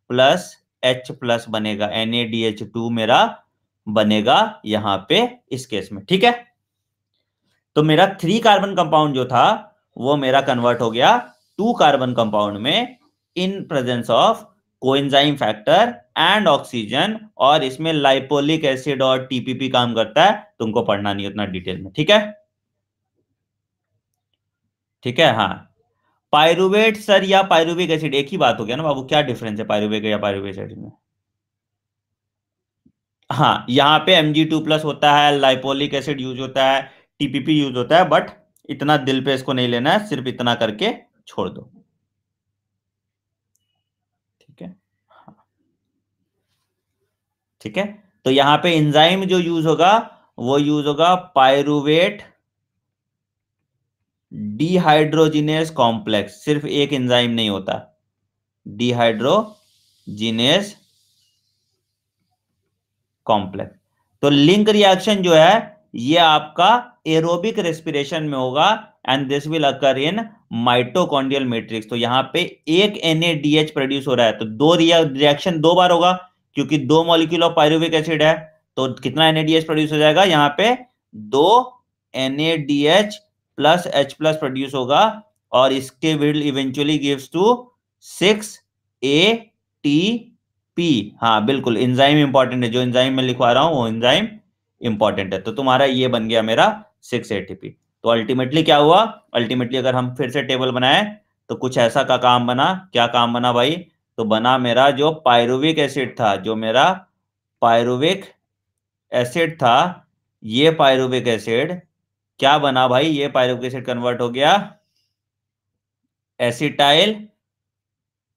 प्लस H प्लस बनेगा, NADH2 मेरा बनेगा यहाँ पे इस केस में। ठीक है, तो मेरा 3 कार्बन कंपाउंड जो था वो मेरा कन्वर्ट हो गया 2 कार्बन कंपाउंड में इन presence of coenzyme factor and oxygen, और इसमें लाइपोलिक एसिड और टीपीपी काम करता है, तुमको पढ़ना नहीं उतना डिटेल में। ठीक है, ठीक है, हाँ पायरुवेट सर या पायरुविक एसिड एक ही बात हो गया ना बाबू, क्या डिफरेंस है पायरुवेट या पायरुवेट एसिड में। हाँ यहाँ पे Mg2+ होता है, लाइपोलिक एसिड यूज होता है, टीपीपी यूज होता है, बट इतना दिल पे इसको नहीं लेना है, सिर्फ इतना करके छोड़ दो। ठीक है, हाँ ठीक है, तो यहां पे एंजाइम जो यूज होगा वो यूज होगा पायरुवेट डिहाइड्रोजिनेस कॉम्प्लेक्स, सिर्फ एक एंजाइम नहीं होता, डिहाइड्रोजिनेस कॉम्प्लेक्स। तो लिंक रिएक्शन जो है ये आपका एरोबिक रेस्पिरेशन में होगा and this will occur in mitochondrial matrix. तो यहां पे एक NADH प्रोड्यूस हो रहा है, तो दो रिएक्शन 2 बार होगा क्योंकि 2 मॉलिक्यूल ऑफ पायरुविक एसिड है, तो कितना NADH प्रोड्यूस हो जाएगा, यहां पे 2 NADH plus H plus produce होगा, और इसके will eventually gives to 6ATP। हाँ बिल्कुल, एंजाइम इंपॉर्टेंट है, जो एंजाइम में लिखवा रहा हूं वो एंजाइम इंपॉर्टेंट है। तो तुम्हारा ये बन गया मेरा 6 ATP। तो अल्टीमेटली क्या हुआ, अल्टीमेटली अगर हम फिर से टेबल बनाए तो कुछ ऐसा का काम बना, क्या काम बना भाई, तो बना मेरा जो पायरुविक एसिड था, जो मेरा पायरुविक एसिड था, ये पायरुविक एसिड क्या बना भाई, ये पायरुविक एसिड कन्वर्ट हो गया एसिटाइल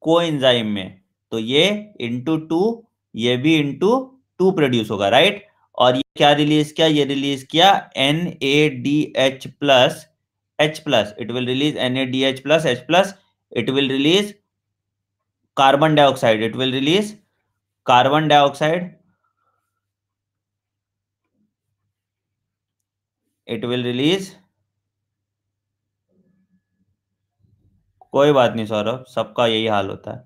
कोएंजाइम में। तो ये इंटू टू, ये भी इंटू टू प्रोड्यूस होगा, राइट। और ये क्या रिलीज किया, ये रिलीज किया NADH+ H+, it will release NADH+ H+, it will release carbon dioxide, it will release carbon dioxide, it will release, कोई बात नहीं सौरभ, सबका यही हाल होता है,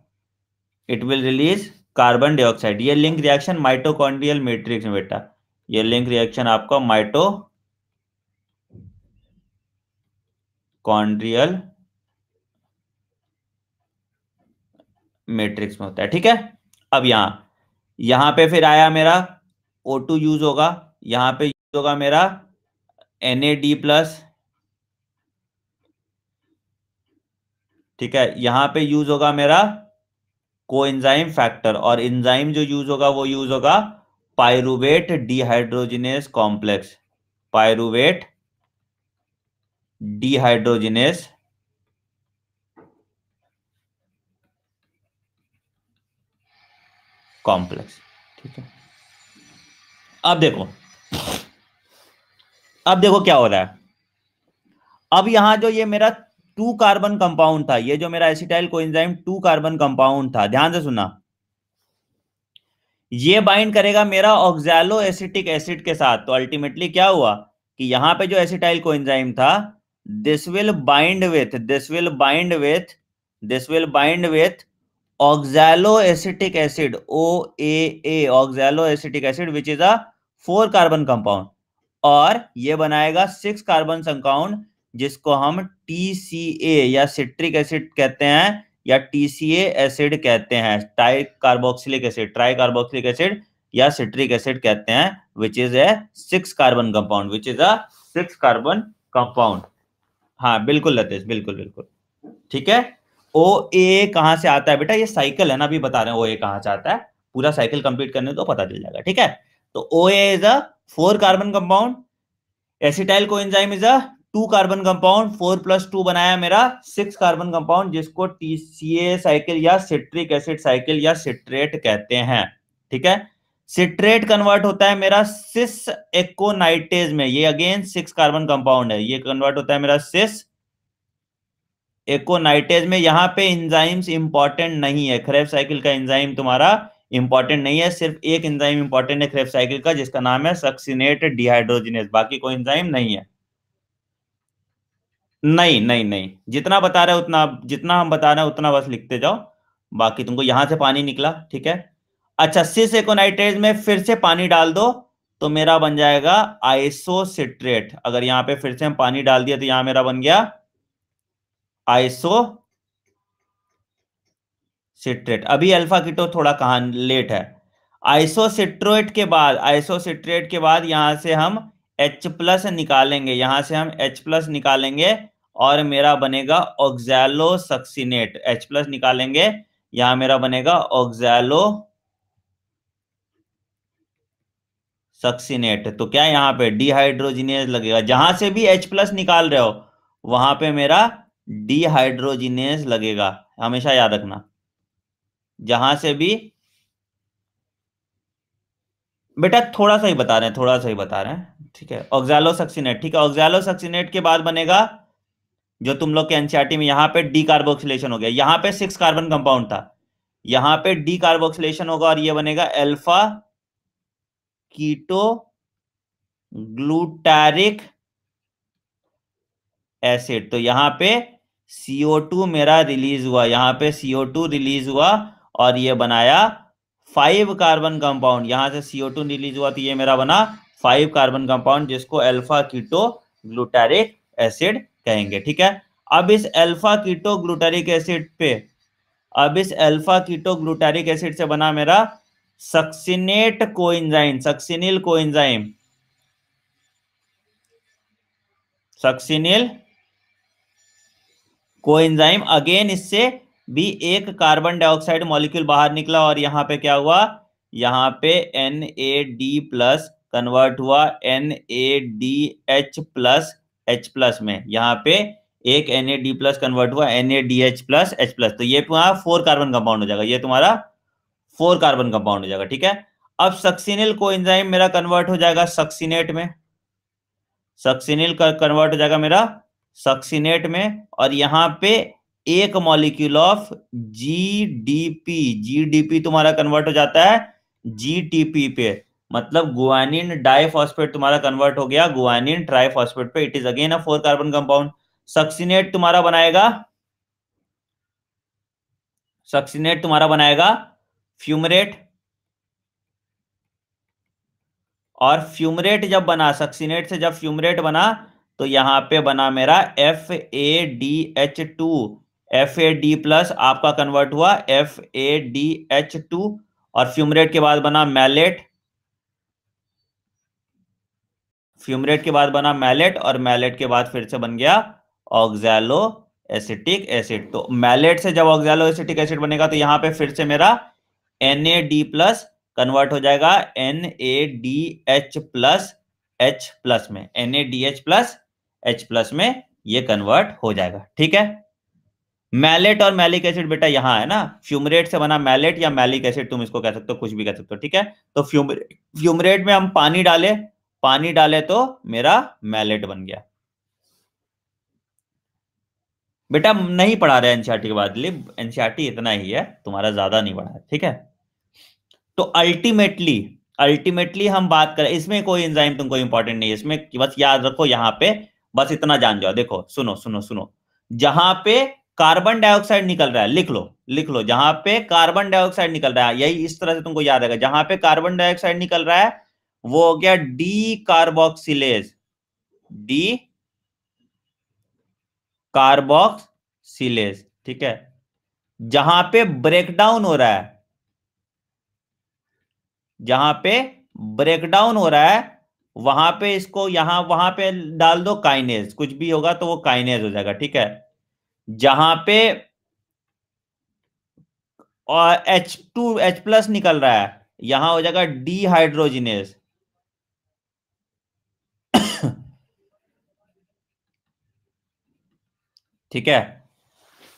it will release carbon dioxide. ये लिंक रिएक्शन माइटोकॉन्ड्रियल मैट्रिक्स में बेटा, ये लिंक रिएक्शन आपका माइटोकॉन्ड्रियल मैट्रिक्स में होता है, ठीक है। अब यहां पे फिर आया मेरा O2 यूज होगा, यहां पे यूज होगा मेरा NAD+, ठीक है, यहां पे यूज होगा मेरा कोएंजाइम फैक्टर, और एंजाइम जो यूज होगा वो यूज होगा pyruvate dehydrogenase complex, pyruvate dehydrogenase complex, ठीक है। अब देखो, अब देखो क्या हो रहा है। अब यहां जो ये मेरा 2 कार्बन कंपाउंड था, ये जो मेरा एसिटाइल कोएंजाइम 2 कार्बन कंपाउंड था, ध्यान से सुना, ये बाइंड करेगा मेरा ऑक्सैलो एसिटिक एसिड के साथ। तो अल्टीमेटली क्या हुआ कि यहां पे जो एसिटाइल कोएंजाइम था, this will bind with, this will bind with, this will bind with oxalo acetic acid, OAA, oxalo acetic acid, which is a 4 carbon compound, और ये बनाएगा 6 कार्बन कंपाउंड, जिसको हम TCA या सिट्रिक एसिड कहते हैं, या TCA एसिड कहते हैं, try carboxylic acid, try carboxylic acid या सिट्रिक एसिड कहते हैं, which is a 6 carbon compound, which is a 6 carbon compound. हाँ बिल्कुल लतेश, बिल्कुल बिल्कुल, ठीक है। ओ ए कहां से आता है बेटा, ये साइकिल है ना, अभी बता रहे हैं ओ ए कहां से आता है, पूरा साइकिल कंप्लीट करने तो पता चल जाएगा, ठीक है। तो O A is a 4 carbon compound, acetyl coenzyme is a 2 carbon compound, 4 + 2 बनाया मेरा 6 कार्बन कंपाउंड, जिसको TCA साइकिल या सिट्रिक एसिड साइकिल या सिट्रेट कहते हैं, ठीक है। सिट्रेट कन्वर्ट होता है मेरा सिस एकोनाइटेज में, ये अगेन 6 कार्बन कंपाउंड है, ये कन्वर्ट होता है मेरा सिस एकोनाइटेज में। यहां पे एंजाइम्स इंपॉर्टेंट नहीं है, क्रेब्स साइकिल का एंजाइम तुम्हारा इंपॉर्टेंट नहीं है, सिर्फ एक एंजाइम इंपॉर्टेंट है क्रेब्स साइकिल का, जिसका नाम है सक्सिनेट डिहाइड्रोजिनेज, बाकी कोई एंजाइम नहीं है। नहीं नहीं नहीं, जितना बता रहे हैं उतना, जितना हम बता रहे हैं उतना बस लिखते जाओ, बाकी तुमको यहां से पानी निकला, ठीक है। अच्छा, सिस एकोनाइट्रेज में फिर से पानी डाल दो तो मेरा बन जाएगा आइसोसिट्रेट, अगर यहां पे फिर से हम पानी डाल दिया तो यहां मेरा बन गया आइसो सिट्रेट। अभी अल्फा कीटो थोड़ा कहां लेट है। आइसोसिट्रेट के बाद, आइसोसिट्रेट के बाद यहां से हम H+ निकालेंगे, यहां से हम H+ निकालेंगे, और मेरा बनेगा ऑक्सैलो सक्सिनेट, H+ निकालेंगे, यहां मेरा बनेगा ऑक्सैलो सक्सिनेट। तो क्या यहां पे डिहाइड्रोजिनेज लगेगा, जहां से भी H+ निकाल रहे हो वहां पे मेरा डिहाइड्रोजिनेज लगेगा, हमेशा याद रखना, जहां से भी। बेटा थोड़ा सा ही बता रहे हैं, थोड़ा सा ही बता रहे हैं, ठीक है। ऑक्सैलो सक्सिनेट, ठीक है, ऑक्सैलो सक्सिनेट के बाद बनेगा जो तुम लोग के एनसीईआरटी में, यहां पे डी कार्बोक्सिलेशन हो गया, यहां पे 6 कार्बन कंपाउंड था, यहां पे डी कार्बोक्सिलेशन होगा और ये बनेगा अल्फा कीटो ग्लूटारिक एसिड। तो यहां पे CO2 मेरा रिलीज हुआ, यहां पे CO2 रिलीज हुआ, और ये बनाया 5 कार्बन कंपाउंड, यहां से CO2 रिलीज हुआ तो ये मेरा बना 5 कार्बन कंपाउंड, जिसको अल्फा कीटो ग्लूटारिक एसिड कहेंगे, ठीक है। अब इस अल्फा कीटो ग्लूटारिक एसिड पे, अब इस अल्फा कीटो ग्लूटारिक एसिड से बना मेरा succinate coenzyme, succinyl coenzyme, succinyl coenzyme, again इससे भी एक कार्बन डाइऑक्साइड मॉलिक्यूल बाहर निकला और यहां पे क्या हुआ, यहां पे NAD+ कन्वर्ट हुआ NADH+ H+ में, यहां पे एक NAD+ कन्वर्ट हुआ NADH+ H+, तो ये तुम्हारा 4 कार्बन कंपाउंड हो जाएगा, ये तुम्हारा 4 कार्बन कंपाउंड हो जाएगा। ठीक है, अब सक्सिनिल कोएंजाइम मेरा कन्वर्ट हो जाएगा सक्सिनेट में, सक्सिनिल का कन्वर्ट हो जाएगा मेरा सक्सिनेट में, और यहां पे एक मॉलिक्यूल ऑफ GDP, GDP तुम्हारा कन्वर्ट हो जाता है GTP पे, मतलब गुआनिन डाइफॉस्फेट तुम्हारा कन्वर्ट हो गया गुआनिन ट्राइफॉस्फेट पे। It is again a 4 carbon compound. Succinate तुम्हारा बनाएगा, सक्सिनेट तुम्हारा बनाएगा फ्यूमरेट, और फ्यूमरेट जब बना, सक्सिनेट से जब फ्यूमरेट बना तो यहां पे बना मेरा FADH2, FAD+ आपका कन्वर्ट हुआ FADH2, और फ्यूमरेट के बाद बना मैलेट, फ्यूमरेट के बाद बना मैलेट, और मैलेट के बाद फिर से बन गया ऑक्सैलो एसिटिक एसिड। तो मैलेट से जब ऑक्सैलो एसिटिक एसिड बनेगा तो यहां पे फिर से मेरा NAD+ कन्वर्ट हो जाएगा NADH+ H+ में, NADH+ H+ में ये कन्वर्ट हो जाएगा। ठीक है, मैलेट और मैलिक एसिड बेटा यहां है ना, फ्यूमरेट से बना मैलेट या मैलिक एसिड, तुम इसको कह सकते हो, कुछ भी कह सकते हो। ठीक है, तो फ्यूमरेट में हम पानी डाले, पानी डाले तो मेरा मैलेट बन गया। बेटा नहीं पढ़ा रहे एनसीईआरटी के बाद, एनसीईआरटी इतना ही है तुम्हारा, ज्यादा नहीं पढ़ा है। ठीक है, तो अल्टीमेटली, अल्टीमेटली हम बात करें, इसमें कोई एंजाइम तुमको इंपॉर्टेंट नहीं है इसमें, बस याद रखो यहां पे, बस इतना जान जाओ। देखो सुनो सुनो सुनो, जहां पे कार्बन डाइऑक्साइड निकल रहा है, लिख लो, लिख लो, जहां पे कार्बन डाइऑक्साइड निकल रहा है, यही इस तरह से तुमको याद रहेगा, जहां पे कार्बन डाइऑक्साइड निकल रहा है वो हो गया डी कार्बोक्सिलेज, डी कार्बोक्सिलेज। ठीक है, जहां पे ब्रेकडाउन हो रहा है, जहां पे ब्रेकडाउन हो रहा है वहां पे इसको यहां वहां पे डाल दो काइनेज, कुछ भी होगा तो वो काइनेज हो जाएगा। ठीक है, जहां पे और H+ निकल रहा है यहां हो जाएगा डीहाइड्रोजिनेज। ठीक है,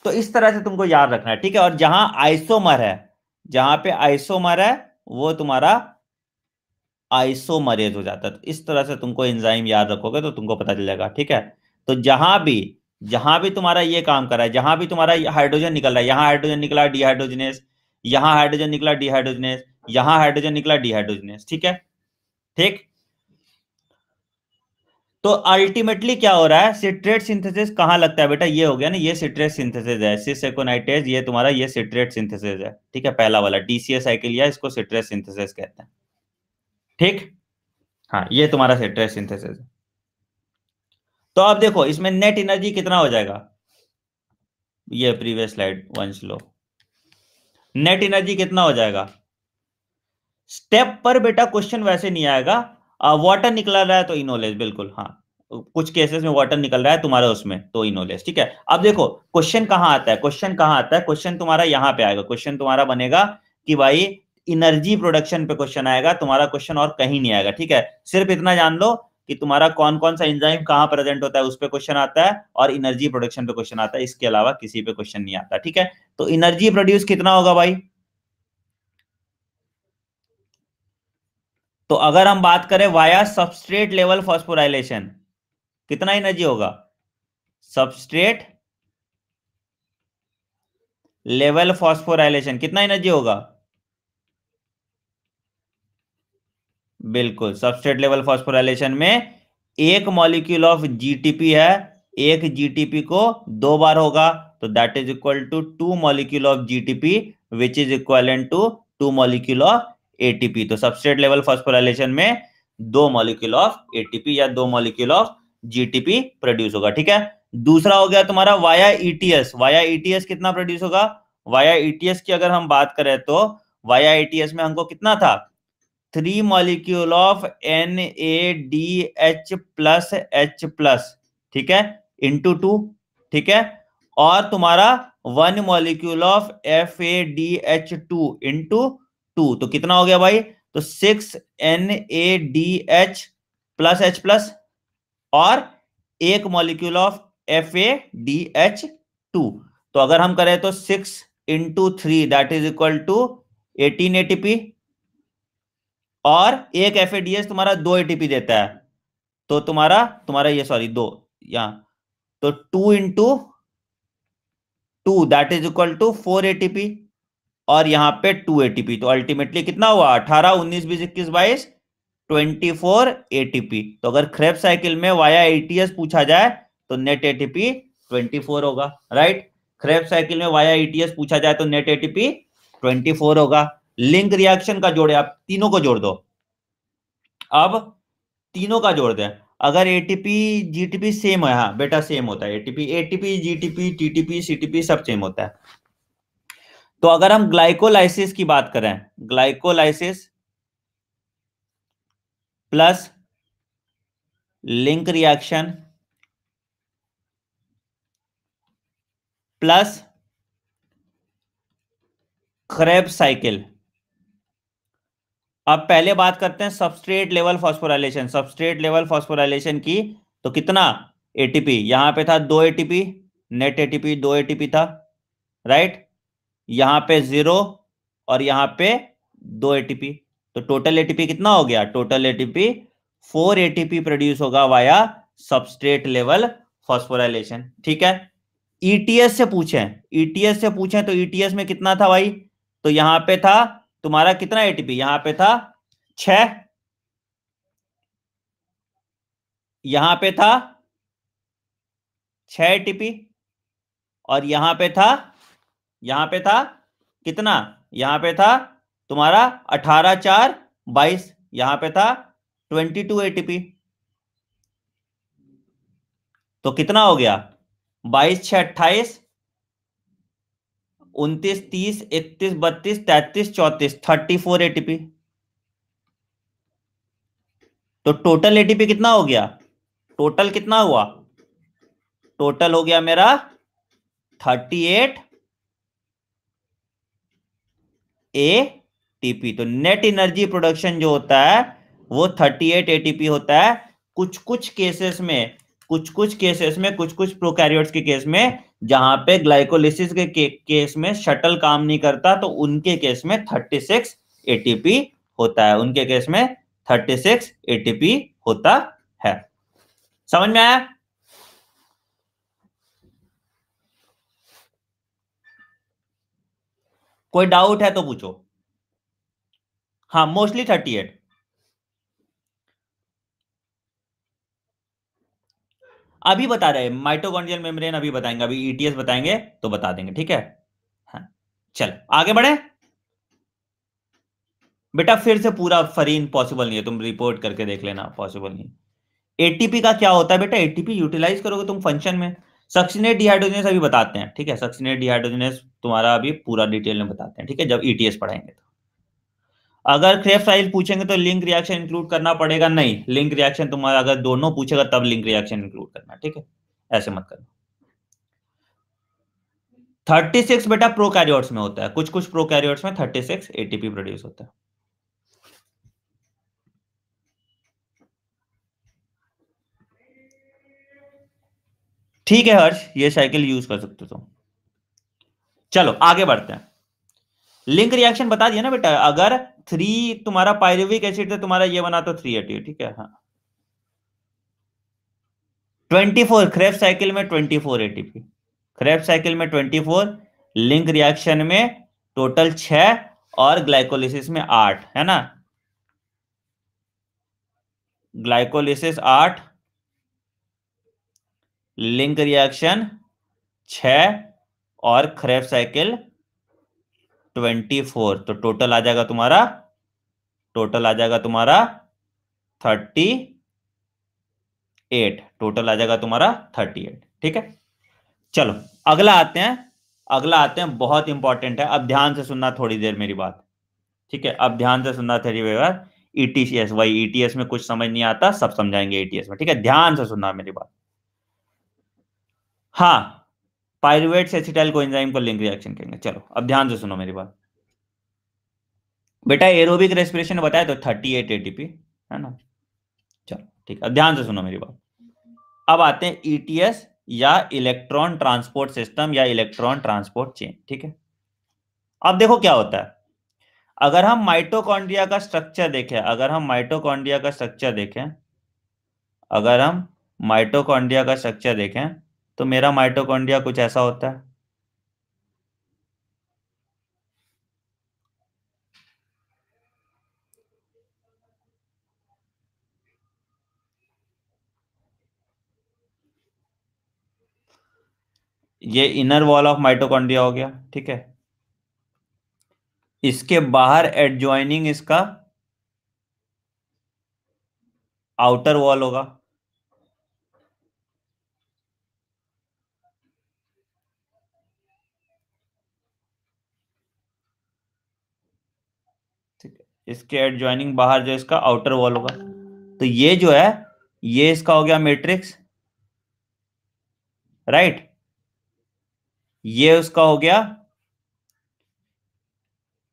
तो इस तरह से तुमको याद रखना है। ठीक है, और जहां आइसोमर है, जहां पे आइसोमर है वो तुम्हारा आइसोमरेज हो जाता है। तो इस तरह से तुमको एंजाइम याद रखोगे तो तुमको पता चल जाएगा। ठीक है, तो जहां भी तुम्हारा ये काम कर रहा है, जहां भी तुम्हारा हाइड्रोजन निकल रहा है, यहां हाइड्रोजन निकला डीहाइड्रोजनेस, यहां हाइड्रोजन निकला डीहाइड्रोजनेस, यहां हाइड्रोजन निकला डीहाइड्रोजनेस। ठीक है, ठीक, तो अल्टीमेटली क्या हो रहा है, सिट्रेट सिंथेसिस कहां लगता है बेटा, ये हो गया ना, ये सिट्रेट सिंथेसिस है, सिस एकोनाइटेज, ये तुम्हारा ये सिट्रेट सिंथेसिस है। ठीक है, पहला वाला DCA साइकिल, या इसको सिट्रेट सिंथेसिस कहते हैं। ठीक, हाँ ये तुम्हारा सिट्रेट सिंथेसिस है। तो अब देखो इसमें नेट एनर्जी कितना हो जाएगा, ये प्रीवियस स्लाइड वंश लो, नेट एनर्जी कितना हो जाएगा। स्टेप पर बेटा क्वेश्चन वैसे नहीं आएगा, वाटर निकल रहा है तो इनोलेज, बिल्कुल हाँ, कुछ केसेस में वाटर निकल रहा है तुम्हारा उसमें तो इनोलेज। ठीक है, अब देखो क्वेश्चन कहां आता है, क्वेश्चन कहां आता है, क्वेश्चन तुम्हारा यहां पे आएगा, क्वेश्चन तुम्हारा बनेगा कि भाई एनर्जी प्रोडक्शन पे क्वेश्चन आएगा तुम्हारा, क्वेश्चन और कहीं नहीं आएगा। ठीक है, सिर्फ इतना जान लो कि तुम्हारा कौन कौन सा एंजाइम कहां प्रेजेंट होता है उस पे क्वेश्चन आता है, और एनर्जी प्रोडक्शन पे क्वेश्चन आता है, इसके अलावा किसी पे क्वेश्चन नहीं आता। ठीक है, तो एनर्जी प्रोड्यूस कितना होगा भाई, तो अगर हम बात करें वाया सबस्ट्रेट लेवल फॉस्फोराइलेशन, कितना एनर्जी होगा, सबस्ट्रेट लेवल फॉस्फोराइलेशन कितना एनर्जी होगा, बिल्कुल सबस्ट्रेट लेवल फॉस्फोराइलेशन में एक मॉलिक्यूल ऑफ जीटीपी है, एक जीटीपी को 2 बार होगा, तो that is equal to 2 molecule of GTP, which is equal to 2 molecule of ATP. तो सबस्ट्रेट लेवल फॉस्फोराइलेशन में 2 मॉलिक्यूल ऑफ एटीपी या 2 मॉलिक्यूल ऑफ जीटीपी प्रोड्यूस होगा। ठीक है, दूसरा हो गया तुम्हारा वाया ईटीएस, वाया ईटीएस कितना प्रोड्यूस होगा, वाया ईटीएस की अगर हम बात करें तो वाया ईटीएस में हमको कितना था, 3 मॉलिक्यूल ऑफ NADH+ H+, ठीक है, इंटू 2, ठीक है, और तुम्हारा 1 मॉलिक्यूल ऑफ FADH2 इंटू 2, तो कितना हो गया भाई? तो 6NADH प्लस H प्लस, और 1 मॉलिक्यूल ऑफ FADH2। तो अगर हम करें तो 6 × 3 that is equal to 18 ATP, और एक FADH तुम्हारा 2 ATP देता है, तो तुम्हारा तुम्हारा ये सॉरी 2 यहां, तो 2 × 2 that is equal to 4 ATP, और यहां पे 2 ATP, तो अल्टीमेटली कितना हुआ? 18 19 20 21 22 24 ATP। तो अगर क्रेब्स साइकिल में वाया ATS पूछा जाए तो नेट ATP 24 होगा, राइट? क्रेब्स साइकिल में वाया ATS पूछा जाए तो नेट ATP 24 होगा। लिंक रिएक्शन का जोड़े, आप तीनों को जोड़ दो, अब तीनों का जोड़ दें। अगर एटीपी जीटीपी सेम है, हाँ बेटा सेम होता है, ATP ATP GTP TTP CTP सब सेम होता है। तो अगर हम ग्लाइकोलाइसिस की बात करें, glycolysis plus link reaction plus Krebs cycle. अब पहले बात करते हैं substrate level phosphorylation, substrate level phosphorylation की। तो कितना एटीपी? यहां पे था 2 एटीपी, नेट एटीपी 2 एटीपी था, राइट? यहां पे 0 और यहां पे 2 एटीपी, तो टोटल एटीपी कितना हो गया? टोटल एटीपी 4 एटीपी प्रोड्यूस होगा वाया सबस्ट्रेट लेवल फॉस्फोराइलेशन, ठीक है। ईटीएस से पूछें, ईटीएस से पूछें तो ईटीएस में कितना था भाई? तो यहां पे था तुम्हारा कितना एटीपी? यहां पे था 6, यहां पे था 6 एटीपी, और यहां पे था कितना? यहां पे था तुम्हारा 18 4 22, यहां पे था 22 एटीपी। तो कितना हो गया? 22 6 28, 29 30 31 32 33 34, 34 एटीपी। तो टोटल एटीपी कितना हो गया? टोटल कितना हुआ? टोटल हो गया मेरा 38 एटीपी। तो नेट एनर्जी प्रोडक्शन जो होता है वो 38 एटीपी होता है। कुछ कुछ केसेस में, कुछ कुछ प्रोकैरियोट्स के केस में जहां पे ग्लाइकोलिसिस के केस में शटल काम नहीं करता, तो उनके केस में 36 एटीपी होता है, उनके केस में 36 एटीपी होता है। समझ में आया? कोई डाउट है तो पूछो। हाँ मोस्टली 38। अभी बता रहे माइटोकॉन्ड्रियल मेम्ब्रेन, अभी बताएंगे, अभी ईटीएस बताएंगे तो बता देंगे, ठीक है। हाँ चल आगे बढ़े बेटा। फिर से पूरा फरीन पॉसिबल नहीं है, तुम रिपोर्ट करके देख लेना, पॉसिबल नहीं। एटीपी का क्या होता है बेटा? एटीपी यूटिलाइज करोगे तुम फंक्शन में। सक्सिनेट डिहाइड्रोजनेस अभी बताते हैं, ठीक है, सक्सिनेट डिहाइड्रोजनेस तुम्हारा अभी पूरा डिटेल में बताते हैं, ठीक है, जब ईटीएस पढ़ाएंगे तो। अगर क्रेब्स साइकिल पूछेंगे तो लिंक रिएक्शन इंक्लूड करना पड़ेगा? नहीं, लिंक रिएक्शन तुम्हारा अगर दोनों पूछेगा तब लिंक रिएक्शन इंक्लूड करना, ठीक है, ऐसे मत करना। 36 बेटा प्रोकैरियोट्स में होता है, कुछ कुछ प्रोकैरियोट्स में 36 एटीपी प्रोड्यूस होता है। ठीक है हर्ष, ये साइकिल यूज कर सकते हो। चलो आगे बढ़ते हैं। लिंक रिएक्शन बता दिया ना बेटा, अगर 3 तुम्हारा पायरुविक एसिड है तुम्हारा ये बना तो 380, ठीक है। हाँ 24 क्रेब्स साइकिल में 24 एटीपी, क्रेब्स साइकिल में 24, लिंक रिएक्शन में टोटल 6 और ग्लाइकोलिसिस में 8 है ना। ग्लाइकोलिसिस 8, लिंक रिएक्शन 6 और क्रेब्स साइकिल 24, तो टोटल आ जाएगा तुम्हारा, टोटल आ जाएगा तुम्हारा 38, टोटल आ जाएगा तुम्हारा 38, ठीक है। चलो अगला आते हैं, अगला आते हैं, बहुत इंपॉर्टेंट है, अब ध्यान से सुनना थोड़ी देर मेरी बात, ठीक है, अब ध्यान से सुनना थोड़ी देर। ईटीएस, वही ईटीएस में कुछ समझ नहीं आता, सब समझाएंगे ईटीएस में, ठीक है, ध्यान से सुनना मेरी बात। हाँ, पायरुवेट से एसिटाइल कोएंजाइम को लिंक रिएक्शन कहेंगे। चलो अब ध्यान से सुनो मेरी बात। बेटा एरोबिक रेस्पिरेशन बताया तो 38 एटीपी है ना। चलो ठीक है, अब ध्यान से सुनो मेरी बात। अब आते हैं ईटीएस या इलेक्ट्रॉन ट्रांसपोर्ट सिस्टम या इलेक्ट्रॉन ट्रांसपोर्ट चेन। ठीक है, अब देखो क्या होता है। अगर हम माइटोकॉन्ड्रिया का स्ट्रक्चर देखें, अगर हम माइटोकॉन्ड्रिया का स्ट्रक्चर देखें, अगर हम माइटोकॉन्ड्रिया का स्ट्रक्चर देखें, तो मेरा माइटोकॉन्ड्रिया कुछ ऐसा होता है। ये इनर वॉल ऑफ माइटोकॉन्ड्रिया हो गया। ठीक है, इसके बाहर एडजॉइनिंग इसका आउटर वॉल होगा। ठीक है, इसके एडजॉइनिंग बाहर जो इसका आउटर वॉल होगा, तो ये जो है ये इसका हो गया मैट्रिक्स, राइट। ये उसका हो गया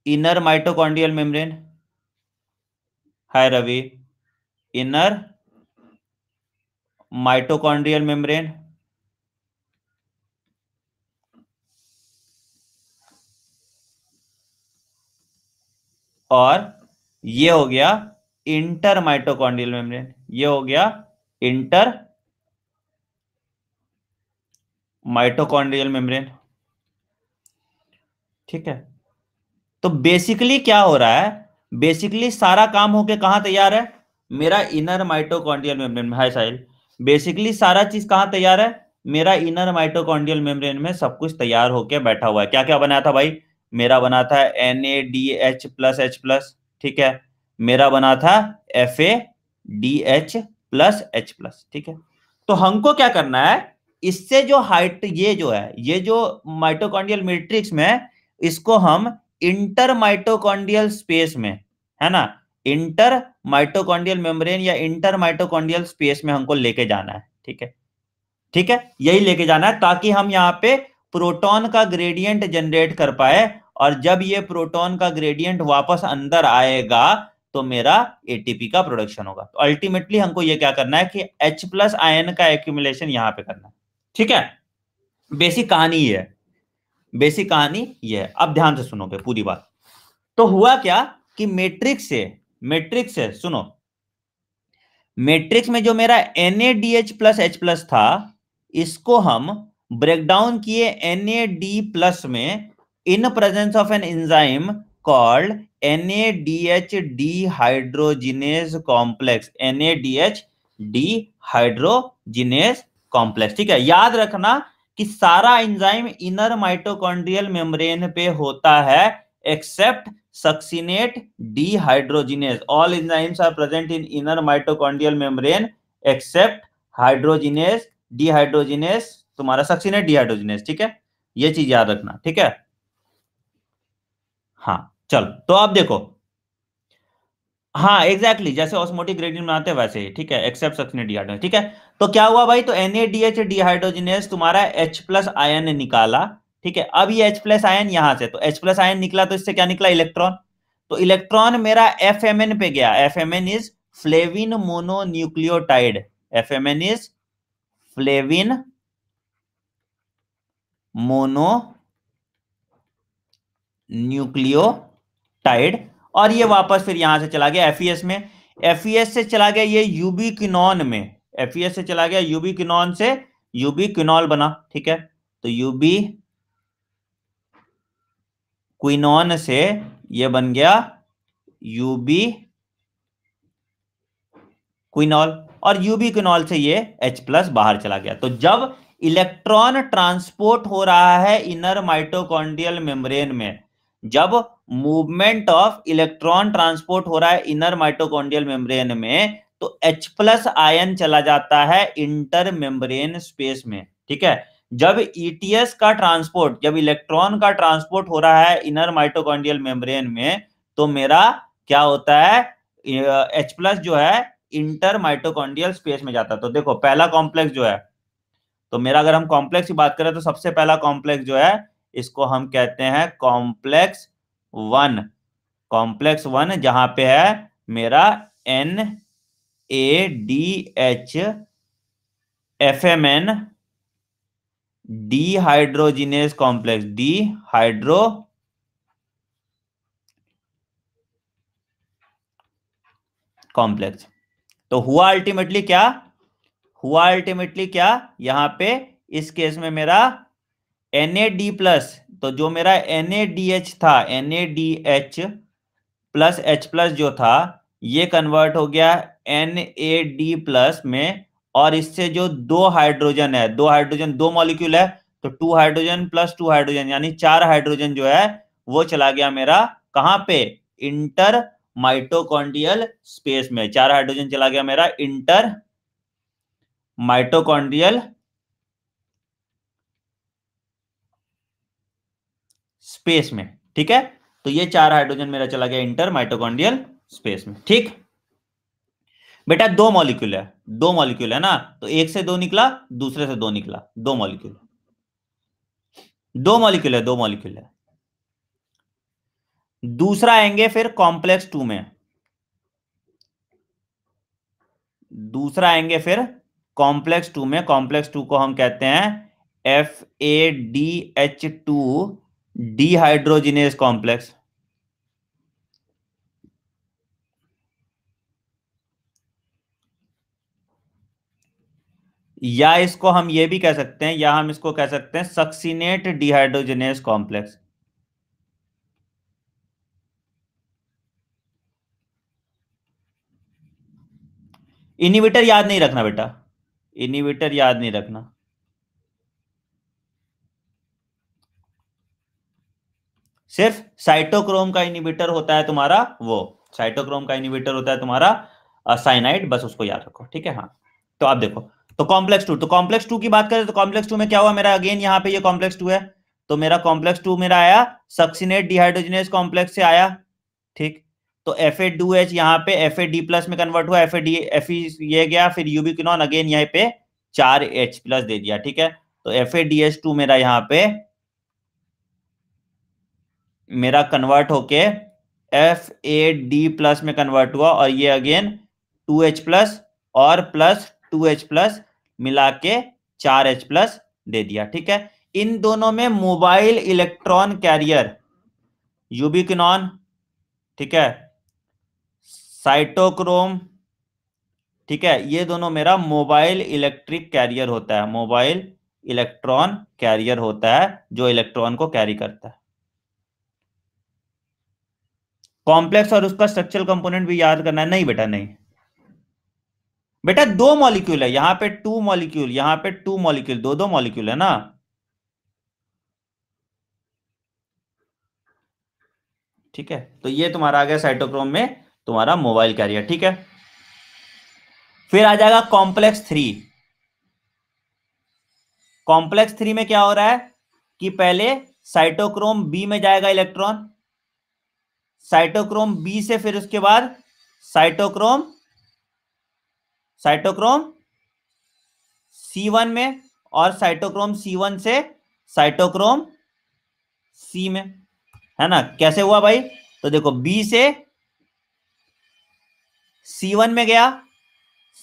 इनर माइटोकॉन्ड्रियल मेम्ब्रेन। हाय रवि, इनर माइटोकॉन्ड्रियल मेम्ब्रेन। और ये हो गया इंटर माइटोकॉन्ड्रियल मेम्ब्रेन। ये हो गया इंटर माइटोकॉन्ड्रियल मेम्ब्रेन। ठीक है, तो बेसिकली क्या हो रहा है, बेसिकली सारा काम होके कहां तैयार है, मेरा इनर माइटोकॉन्ड्रियल मेम्ब्रेन में। हाय साहिल, बेसिकली सारा चीज कहां तैयार है, मेरा इनर माइटोकॉन्ड्रियल मेम्ब्रेन में सब कुछ तैयार होके बैठा हुआ है। क्या क्या बना था भाई, मेरा बना था NaDH+H+। ठीक है, मेरा बना था FADH+H+। ठीक है, तो हमको क्या करना है, इससे जो हाइट ये जो है, ये जो माइटोकॉन्ड्रियल मैट्रिक्स में, इसको हम इंटर माइटोकॉन्ड्रियल स्पेस में, है ना, इंटर माइटोकॉन्ड्रियल मेम्ब्रेन या इंटर माइटोकॉन्ड्रियल स्पेस में हमको लेके जाना है। ठीक है, ठीक है, यही लेके जाना है ताकि हम यहाँ पे प्रोटॉन का ग्रेडियंट जनरेट कर पाए, और जब ये प्रोटॉन का ग्रेडियंट वापस अंदर आएगा तो मेरा एटीपी का प्रोडक्शन होगा। तो अल्टीमेटली हमको ये क्या करना है कि H+ आयन का एक्यूमुलेशन यहां पे करना है। ठीक है, बेसिक कहानी ये है, बेसिक कहानी ये है। अब ध्यान से सुनोगे पूरी बात। तो हुआ क्या कि मैट्रिक्स से सुनो, मैट्रिक्स में जो मेरा NaDH+H+ था, इसको हम ब्रेक डाउन किए NAD+ में इन presence of an enzyme called NADH dehydrogenase complex. NADH dehydrogenase complex. ठीक है, याद रखना कि सारा एंजाइम इनर माइटोकॉन्ड्रियल मेम्ब्रेन पे होता है accept succinate dehydrogenase. All enzymes are present in inner mitochondrial membrane except hydrogenase, dehydrogenase, तुम्हारा succinate dehydrogenase। ठीक है, ये चीज याद रखना। ठीक है, हाँ चलो, तो अब देखो, हाँ एग्जैक्टली जैसे ऑस्मोटिक ग्रेडियंट बनाते हैं वैसे ही। ठीक है, एक्सेप्ट सक्सिनेट डिहाइड्रोजन। ठीक है, तो क्या हुआ भाई, तो NaDH डिहाइड्रोजिनेस तुम्हारा H+ आयन निकाला। ठीक है, अब ये H+ आयन यहां से, तो H+ आयन निकला तो इससे क्या निकला, इलेक्ट्रॉन। तो इलेक्ट्रॉन मेरा FMN पे गया। FMN is flavin mononucleotide. FMN is flavin mono nucleotide. और ये वापस फिर यहां से चला गया FES में। FES से चला गया ये यूबिक्विनॉन में। FES से चला गया यूबिक्विनॉन से यूबिक्विनॉल बना। ठीक है, तो यूबिक्विनॉन से ये बन गया यूबिक्विनॉल, और यूबिक्विनॉल से ये H+ बाहर चला गया। तो जब इलेक्ट्रॉन ट्रांसपोर्ट हो रहा है इनर माइटोकॉन्ड्रियल मेम्ब्रेन में, जब मूवमेंट ऑफ इलेक्ट्रॉन ट्रांसपोर्ट हो रहा है इनर माइटोकॉन्ड्रियल मेम्ब्रेन में, तो H+ आयन चला जाता है इंटर मेम्ब्रेन स्पेस में। ठीक है, जब ETS का ट्रांसपोर्ट, जब इलेक्ट्रॉन का ट्रांसपोर्ट हो रहा है इनर माइटोकॉन्ड्रियल मेम्ब्रेन में, तो मेरा क्या होता है, H+ जो है इंटर माइटोकॉन्ड्रियल स्पेस में जाता है। तो देखो पहला कॉम्प्लेक्स जो है, तो मेरा अगर हम कॉम्प्लेक्स की बात करें तो सबसे पहला कॉम्प्लेक्स जो है इसको हम कहते हैं कॉम्प्लेक्स वन। कॉम्प्लेक्स वन जहां पे है मेरा NADH dehydrogenase complex, dehydro complex. तो हुआ अल्टीमेटली क्या, हुआ अल्टीमेटली क्या, यहां पे इस केस में मेरा NAD प्लस, तो जो मेरा NADH था, NADH प्लस H प्लस जो था ये कन्वर्ट हो गया NAD प्लस में, और इससे जो दो हाइड्रोजन है, दो हाइड्रोजन, दो मॉलिक्यूल है, तो two hydrogen plus two hydrogen यानी चार हाइड्रोजन जो है वो चला गया मेरा कहां पे, इंटर माइटोकॉन्ड्रियल स्पेस में। चार हाइड्रोजन चला गया मेरा इंटर माइटोकॉन्ड्रियल स्पेस में। ठीक है, तो ये चार हाइड्रोजन मेरा चला गया इंटर माइटोकॉन्ड्रियल स्पेस में। ठीक बेटा, दो मॉलिक्यूल है, दो मॉलिक्यूल है ना, तो एक से दो निकला, दूसरे से दो निकला, दो मॉलिक्यूल, दो मॉलिक्यूल है, दो मॉलिक्यूल है। दूसरा आएंगे फिर कॉम्प्लेक्स टू में, दूसरा आएंगे फिर कॉम्प्लेक्स टू में। कॉम्प्लेक्स टू को हम कहते हैं FADH2 डिहाइड्रोजिनेस कॉम्प्लेक्स, या इसको हम ये भी कह सकते हैं, या हम इसको कह सकते हैं सक्सिनेट डिहाइड्रोजिनेस कॉम्प्लेक्स। इनिबिटर याद नहीं रखना बेटा, इनिबिटर याद नहीं रखना। सिर्फ साइटोक्रोम का इनिबिटर होता है तुम्हारा, वो साइटोक्रोम का इनिबिटर होता है तुम्हारा साइनाइड, बस उसको याद रखो। ठीक है, हाँ। तो आप देखो, तो कॉम्प्लेक्स टू, तो कॉम्प्लेक्स टू की बात करें तो कॉम्प्लेक्स टू में क्या हुआ मेरा, अगेन यहाँ पे ये कॉम्प्लेक्स टू है, तो मेरा कॉम्प्लेक्स टू मेरा आया सक्सिनेट डिहाइड्रोजिनेस कॉम्प्लेक्स से आया। ठीक, तो Fa2H यहाँ पे FAD प्लस में कन्वर्ट हुआ, FAD Fe ये गया, फिर यूबिक्विनोन अगेन यहाँ पे 4H प्लस दे दिया। ठीक है, तो FADH2 मेरा यहाँ पे मेरा कन्वर्ट होके FAD प्लस में कन्वर्ट हुआ, और ये अगेन 2H प्लस और प्लस 2H प्लस मिला के 4H प्लस दे दिया। ठीक है, इन दोनों में मोबाइल इलेक्ट्रॉन कैरियर यूबिक्विनोन, ठीक है, साइटोक्रोम, ठीक है, ये दोनों मेरा मोबाइल इलेक्ट्रिक कैरियर होता है, मोबाइल इलेक्ट्रॉन कैरियर होता है जो इलेक्ट्रॉन को कैरी करता है। कॉम्प्लेक्स और उसका स्ट्रक्चरल कंपोनेंट भी याद करना है, नहीं बेटा नहीं, बेटा दो मॉलिक्यूल है यहां पे, टू मॉलिक्यूल, यहां पे टू मॉलिक्यूल, दो दो मॉलिक्यूल है ना। ठीक है, तो ये तुम्हारा आ गया साइटोक्रोम में तुम्हारा मोबाइल कैरियर। ठीक है, फिर आ जाएगा कॉम्प्लेक्स थ्री। कॉम्प्लेक्स थ्री में क्या हो रहा है कि पहले साइटोक्रोम बी में जाएगा इलेक्ट्रॉन, साइटोक्रोम बी से फिर उसके बाद साइटोक्रोम, साइटोक्रोम C1 में, और साइटोक्रोम C1 से साइटोक्रोम सी में, है ना। कैसे हुआ भाई, तो देखो बी से C1 में गया,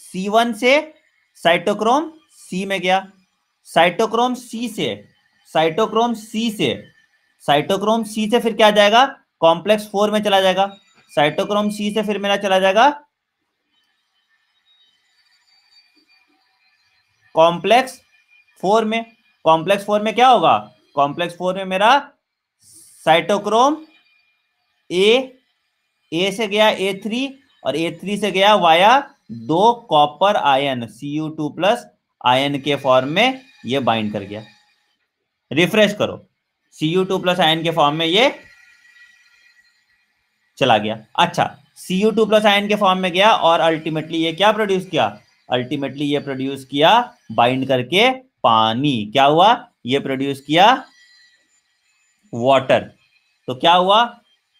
C1 से साइटोक्रोम सी में गया, साइटोक्रोम सी से, साइटोक्रोम सी से, साइटोक्रोम सी से फिर क्या जाएगा, कॉम्प्लेक्स फोर में चला जाएगा, साइटोक्रोम सी से फिर मेरा चला जाएगा कॉम्प्लेक्स फोर में। कॉम्प्लेक्स फोर में क्या होगा, कॉम्प्लेक्स फोर में मेरा साइटोक्रोम ए से गया A3, और A3 से गया वाया दो copper ion Cu2 plus ion के फॉर्म में ये बाइंड कर गया। रिफ्रेश करो, Cu2 प्लस आयन के फॉर्म में ये चला गया। अच्छा, Cu2 प्लस आयन के फॉर्म में गया, और अल्टीमेटली ये क्या प्रोड्यूस किया, अल्टीमेटली ये प्रोड्यूस किया बाइंड करके पानी। क्या हुआ, ये प्रोड्यूस किया वाटर। तो क्या हुआ,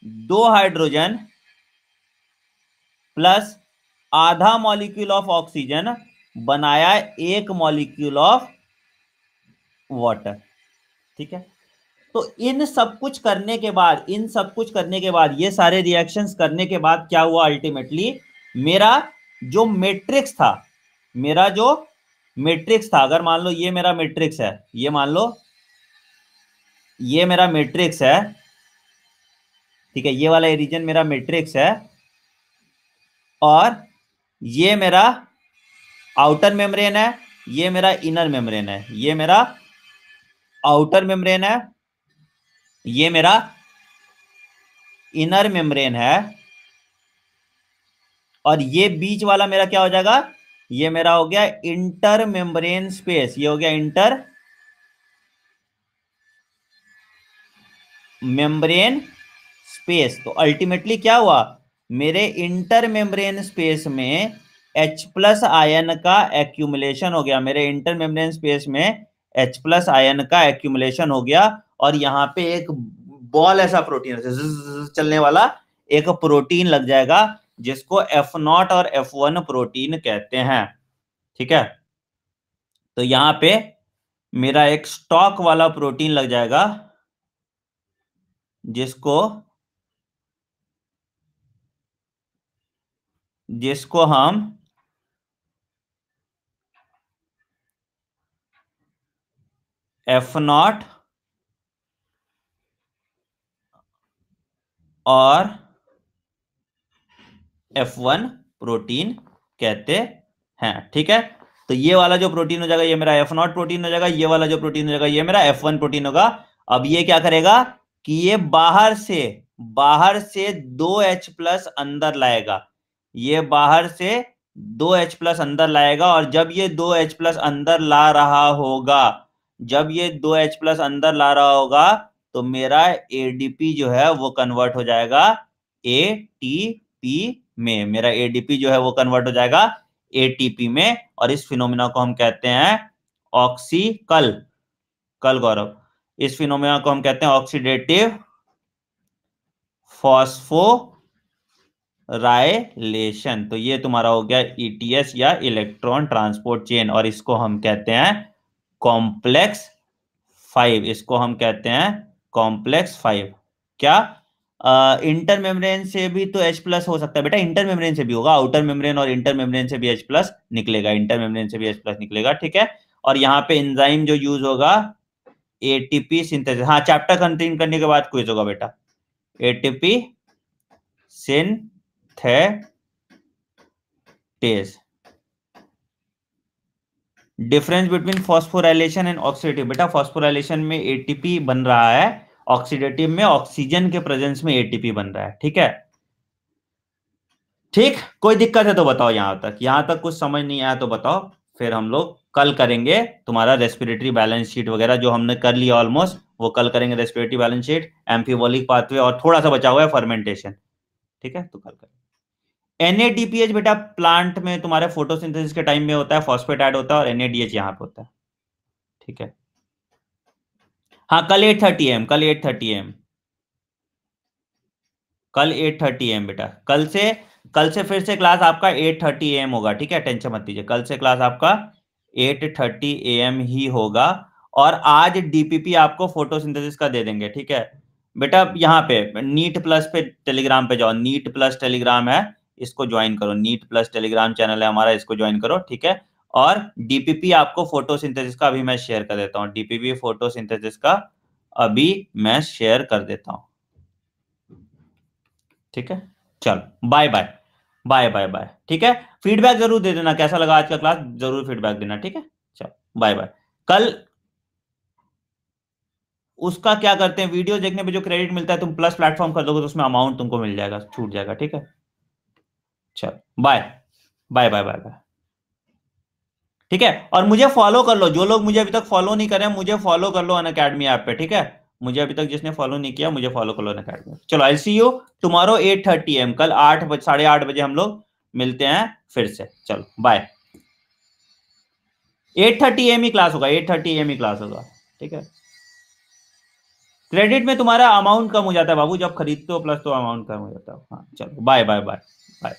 दो हाइड्रोजन प्लस आधा मॉलिक्यूल ऑफ ऑक्सीजन बनाया एक मॉलिक्यूल ऑफ वाटर। ठीक है, तो इन सब कुछ करने के बाद, इन सब कुछ करने के बाद, ये सारे रिएक्शंस करने के बाद क्या हुआ अल्टीमेटली, मेरा जो मैट्रिक्स था, मेरा जो मैट्रिक्स था, अगर मान लो ये मेरा मैट्रिक्स है, ये मान लो ये मेरा मैट्रिक्स है, ठीक है, ये वाला रीजन मेरा मैट्रिक्स है, और ये मेरा आउटर मेम्ब्रेन है, ये मेरा इनर मेम्ब्रेन है, ये मेरा आउटर मेम्ब्रेन है, ये मेरा इनर मेम्ब्रेन है, और ये बीच वाला मेरा क्या हो जाएगा, ये मेरा हो गया इंटर मेम्ब्रेन स्पेस, ये हो गया इंटर मेम्ब्रेन स्पेस। तो अल्टीमेटली क्या हुआ, मेरे इंटर मेम्ब्रेन स्पेस में H प्लस आयन का एक्यूमुलेशन हो गया, मेरे इंटर मेम्ब्रेन स्पेस में H प्लस आयन का एक्यूमुलेशन हो गया, और यहां पे एक बॉल ऐसा प्रोटीन चलने वाला एक प्रोटीन लग जाएगा, जिसको F0 और F1 प्रोटीन कहते हैं। ठीक है, तो यहां पे मेरा एक स्टॉक वाला प्रोटीन लग जाएगा, जिसको जिसको हम F0 और F1 प्रोटीन कहते हैं। ठीक है, तो ये वाला जो प्रोटीन हो जाएगा ये मेरा F0 प्रोटीन हो जाएगा, ये वाला जो प्रोटीन हो जाएगा ये मेरा F1 प्रोटीन होगा। अब ये क्या करेगा कि ये बाहर से 2H प्लस अंदर लाएगा, ये बाहर से 2H प्लस अंदर लाएगा, और जब ये 2H प्लस अंदर ला रहा होगा, जब ये 2H प्लस अंदर ला रहा होगा, तो मेरा एडीपी जो है वो कन्वर्ट हो जाएगा एटीपी में, मेरा एडीपी जो है वो कन्वर्ट हो जाएगा एटीपी में, और इस फिनोमिना को हम कहते हैं ऑक्सीकल कल गौरव, इस फिनोमिना को हम कहते हैं ऑक्सीडेटिव फॉस्फोराइलेशन। तो ये तुम्हारा हो गया ईटीएस या इलेक्ट्रॉन ट्रांसपोर्ट चेन, और इसको हम कहते हैं कॉम्प्लेक्स 5, इसको हम कहते हैं कॉम्प्लेक्स 5। क्या इंटर मेम्ब्रेन से भी तो H प्लस हो सकता है बेटा, इंटर मेम्ब्रेन से भी होगा, आउटर मेम्ब्रेन और इंटर मेम्ब्रेन से भी H प्लस निकलेगा, इंटर मेम्ब्रेन से भी H प्लस निकलेगा। ठीक है, और यहाँ पे एंजाइम जो यूज होगा एटीपी सिंथेसिस, हाँ चैप्टर कंटिन्यू करने के बाद क्विज होगा बेटा, ATP synthetase, difference between phosphorylation and oxidative. बेटा फॉस्फोराइलेशन में एटीपी बन रहा है, ऑक्सीडेटिव में ऑक्सीजन के प्रेजेंस में एटीपी बन रहा है। ठीक है, ठीक, कोई दिक्कत है तो बताओ, यहां तक कुछ समझ नहीं आया तो बताओ, फिर हम लोग कल करेंगे तुम्हारा रेस्पिरेटरी बैलेंस शीट वगैरह, जो हमने कर लिया ऑलमोस्ट, वो कल करेंगे रेस्पिरेटरी बैलेंस शीट, एम्फिबोलिक पाथवे, और थोड़ा सा बचा हुआ है फर्मेंटेशन। ठीक है, तो कल करेंगे। NADPH बेटा प्लांट में तुम्हारे फोटोसिंथेसिस के टाइम में होता है, फॉस्फेट ऐड होता है, और NADH यहां पे होता है। ठीक है, हाँ कल 8:30 AM, कल 8:30 AM, कल 8:30 AM बेटा, कल से फिर से क्लास आपका 8:30 AM होगा। ठीक है, टेंशन मत लीजिए, कल से क्लास आपका 8:30 AM ही होगा, और आज डीपीपी आपको फोटोसिंथेसिस का दे देंगे। ठीक है बेटा, यहाँ पे नीट प्लस पे टेलीग्राम पे जाओ, नीट प्लस टेलीग्राम है, इसको ज्वाइन करो, नीट प्लस टेलीग्राम चैनल है हमारा, इसको ज्वाइन करो। ठीक है, और डीपीपी आपको फोटोसिंथेसिस का अभी मैं शेयर कर देता हूँ, डीपीपी फोटोसिंथेसिस का अभी मैं शेयर कर देता हूँ। ठीक है, चलो bye bye, bye bye bye. ठीक है, फीडबैक जरूर दे देना, कैसा लगा आज का क्लास, जरूर फीडबैक देना। ठीक है, चलो बाय बाय। कल उसका क्या करते हैं, वीडियो देखने पे जो क्रेडिट मिलता है, तुम प्लस प्लेटफॉर्म कर दोगे तो उसमें अमाउंट तुमको मिल जाएगा, छूट जाएगा। ठीक है, चलो bye bye bye bye bye. ठीक है, और मुझे फॉलो कर लो, जो लोग मुझे अभी तक फॉलो नहीं करे, मुझे फॉलो कर लो अनअकैडमी ऐप पे। ठीक है, मुझे अभी तक जिसने फॉलो नहीं किया, मुझे फॉलो कर लो अनअकैडमी। चलो आई सी यू टुमारो 8:30 AM, कल 8 बजे, 8:30 बजे हम लोग मिलते हैं फिर से। चलो बाय, 8:30 AM ही क्लास होगा, 8:30 AM ही क्लास होगा। ठीक है, क्रेडिट में तुम्हारा अमाउंट कम हो जाता है बाबू, जब खरीदते हो प्लस तो अमाउंट कम हो जाता है। हाँ चलो बाय बाय बाय बाय।